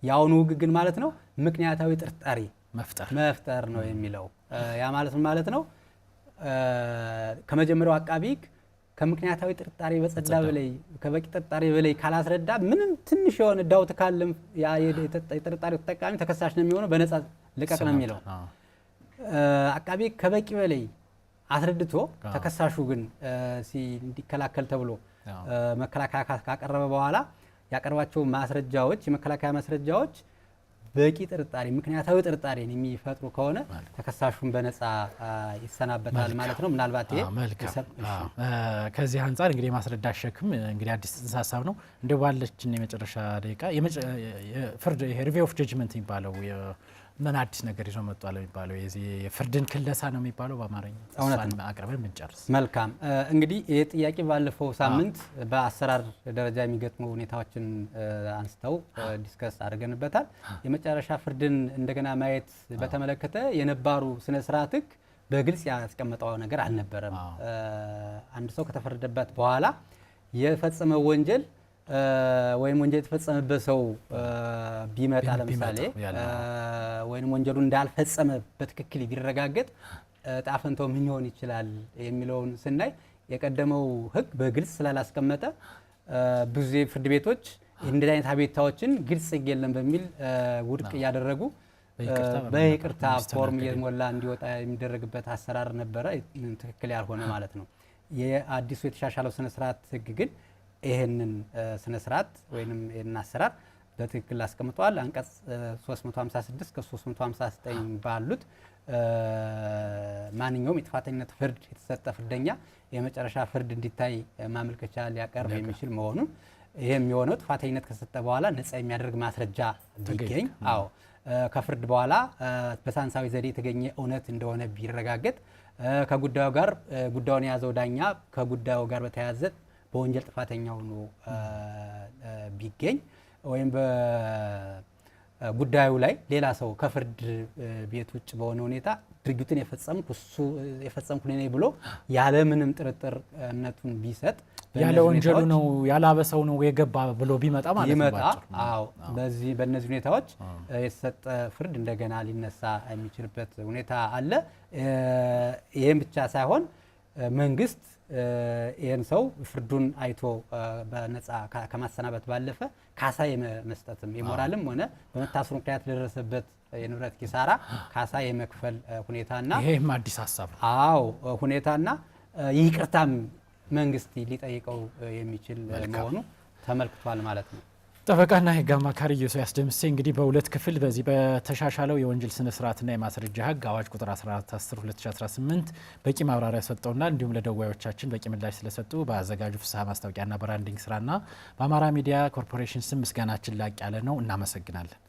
የአሁኑ ሕግ ግን ማለት ነው ምክንያታዊ ጥርጣሬ መፍጠር ነው የሚለው። ያ ማለት ነው ከመጀመሪያው አቃቢ ሕግ ከምክንያታዊ ጥርጣሬ በጸዳ በላይ ከበቂ ጥርጣሬ በላይ ካላስረዳ ምንም ትንሽ የሆነ ዳውት ካለም የጥርጣሬው ተጠቃሚ ተከሳሽ ነው የሚሆነው፣ በነፃ ልቀቅ ነው የሚለው። አቃቢ ሕግ ከበቂ በላይ አስረድቶ ተከሳሹ ግን እንዲከላከል ተብሎ መከላከያ ካቀረበ በኋላ ያቀርባቸው ማስረጃዎች የመከላከያ ማስረጃዎች በቂ ጥርጣሬ ምክንያታዊ ጥርጣሬን የሚፈጥሩ ከሆነ ተከሳሹን በነፃ ይሰናበታል ማለት ነው። ምናልባት
ከዚህ አንጻር እንግዲህ የማስረዳት ሸክም እንግዲህ አዲስ ጽንሰ ሀሳብ ነው። እንደው ባለችን የመጨረሻ ደቂቃ ፍርድ ሪቪው ኦፍ ጀጅመንት የሚባለው ምን አዲስ ነገር ይዞ መጥቷል የሚባለው የፍርድን ክለሳ ነው የሚባለው በአማርኛ እሷን አቅርበን ብንጨርስ መልካም።
እንግዲህ ይህ ጥያቄ ባለፈው ሳምንት በአሰራር ደረጃ የሚገጥሙ ሁኔታዎችን አንስተው ዲስከስ አድርገንበታል። የመጨረሻ ፍርድን እንደገና ማየት በተመለከተ የነባሩ ስነ ስርዓት ሕግ በግልጽ ያስቀመጠው ነገር አልነበረም። አንድ ሰው ከተፈረደበት በኋላ የፈጸመው ወንጀል ወይም ወንጀል የተፈጸመበት ሰው ቢመጣ ለምሳሌ ወይም ወንጀሉ እንዳልፈጸመ በትክክል ቢረጋገጥ ጣፈንታው ምን ሊሆን ይችላል የሚለውን ስናይ የቀደመው ሕግ በግልጽ ስላላስቀመጠ ብዙ ፍርድ ቤቶች እንደዚህ አይነት አቤቱታዎችን ግልጽ የለም በሚል ውድቅ እያደረጉ በይቅርታ ፎርም እየሞላ እንዲወጣ የሚደረግበት አሰራር ነበረ። ትክክል ያልሆነ ማለት ነው። የአዲሱ የተሻሻለው ስነ ስርዓት ሕግ ግን ይሄንን ስነ ስርዓት ወይንም ይሄንን አሰራር በትክክል አስቀምጧል። አንቀጽ 356 ከ359 ባሉት ማንኛውም የጥፋተኝነት ፍርድ የተሰጠ ፍርደኛ የመጨረሻ ፍርድ እንዲታይ ማመልከቻ ሊያቀርብ የሚችል መሆኑን ይሄም የሆነው ጥፋተኝነት ከሰጠ በኋላ ነፃ የሚያደርግ ማስረጃ ቢገኝ ከፍርድ በኋላ በሳንሳዊ ዘዴ የተገኘ እውነት እንደሆነ ቢረጋገጥ ከጉዳዩ ጋር ጉዳዩን የያዘው ዳኛ ከጉዳዩ ጋር በተያያዘ በወንጀል ጥፋተኛ ሆኖ ቢገኝ ወይም በጉዳዩ ላይ ሌላ ሰው ከፍርድ ቤት ውጭ በሆነ ሁኔታ ድርጊቱን የፈጸምኩ ነኝ ብሎ ያለ ምንም ጥርጥር እምነቱን ቢሰጥ
ያለ ወንጀሉ ነው ያለ አበሰው ነው የገባ ብሎ ቢመጣ ማለት ነው።
አዎ በእነዚህ ሁኔታዎች የተሰጠ ፍርድ እንደገና ሊነሳ የሚችልበት ሁኔታ አለ። ይሄን ብቻ ሳይሆን መንግስት ይህን ሰው ፍርዱን አይቶ በነፃ ከማሰናበት ባለፈ ካሳ የመስጠትም የሞራልም ሆነ በመታሰሩ ምክንያት ለደረሰበት የንብረት ኪሳራ ካሳ የመክፈል ሁኔታና
ይሄም አዲስ ሀሳብ ነው።
አዎ ሁኔታና ይቅርታም መንግስት ሊጠይቀው የሚችል መሆኑ ተመልክቷል ማለት ነው።
ጠበቃና የህግ አማካሪ ኢዮስያስ ደምሴ እንግዲህ በሁለት ክፍል በዚህ በተሻሻለው የወንጀል ስነ ስርዓትና የማስረጃ ህግ አዋጅ ቁጥር 14/10/2018 በቂ ማብራሪያ ሰጠውናል። እንዲሁም ለደዋዮቻችን በቂ ምላሽ ስለሰጡ በአዘጋጁ ፍስሐ ማስታወቂያና ብራንዲንግ ስራና በአማራ ሚዲያ ኮርፖሬሽን ስም ምስጋናችን ላቅ ያለ ነው። እናመሰግናለን።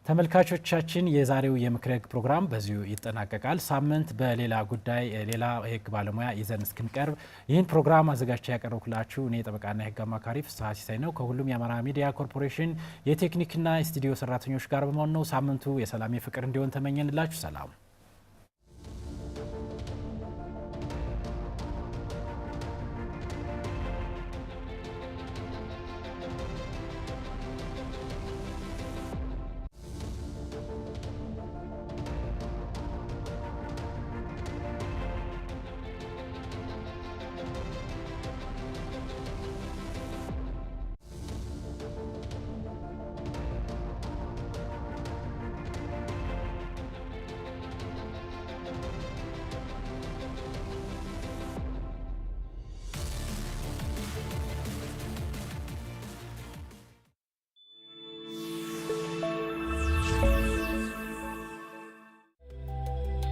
ተመልካቾቻችን የዛሬው የምክረ ህግ ፕሮግራም በዚሁ ይጠናቀቃል። ሳምንት በሌላ ጉዳይ ሌላ የህግ ባለሙያ ይዘን እስክንቀርብ ይህን ፕሮግራም አዘጋጅቼ ያቀረብኩላችሁ እኔ ጠበቃና የህግ አማካሪ ፍስሐ ሲሳይ ነው። ከሁሉም የአማራ ሚዲያ ኮርፖሬሽን የቴክኒክና የስቱዲዮ ሰራተኞች ጋር በመሆን ነው። ሳምንቱ የሰላም የፍቅር እንዲሆን ተመኘንላችሁ። ሰላም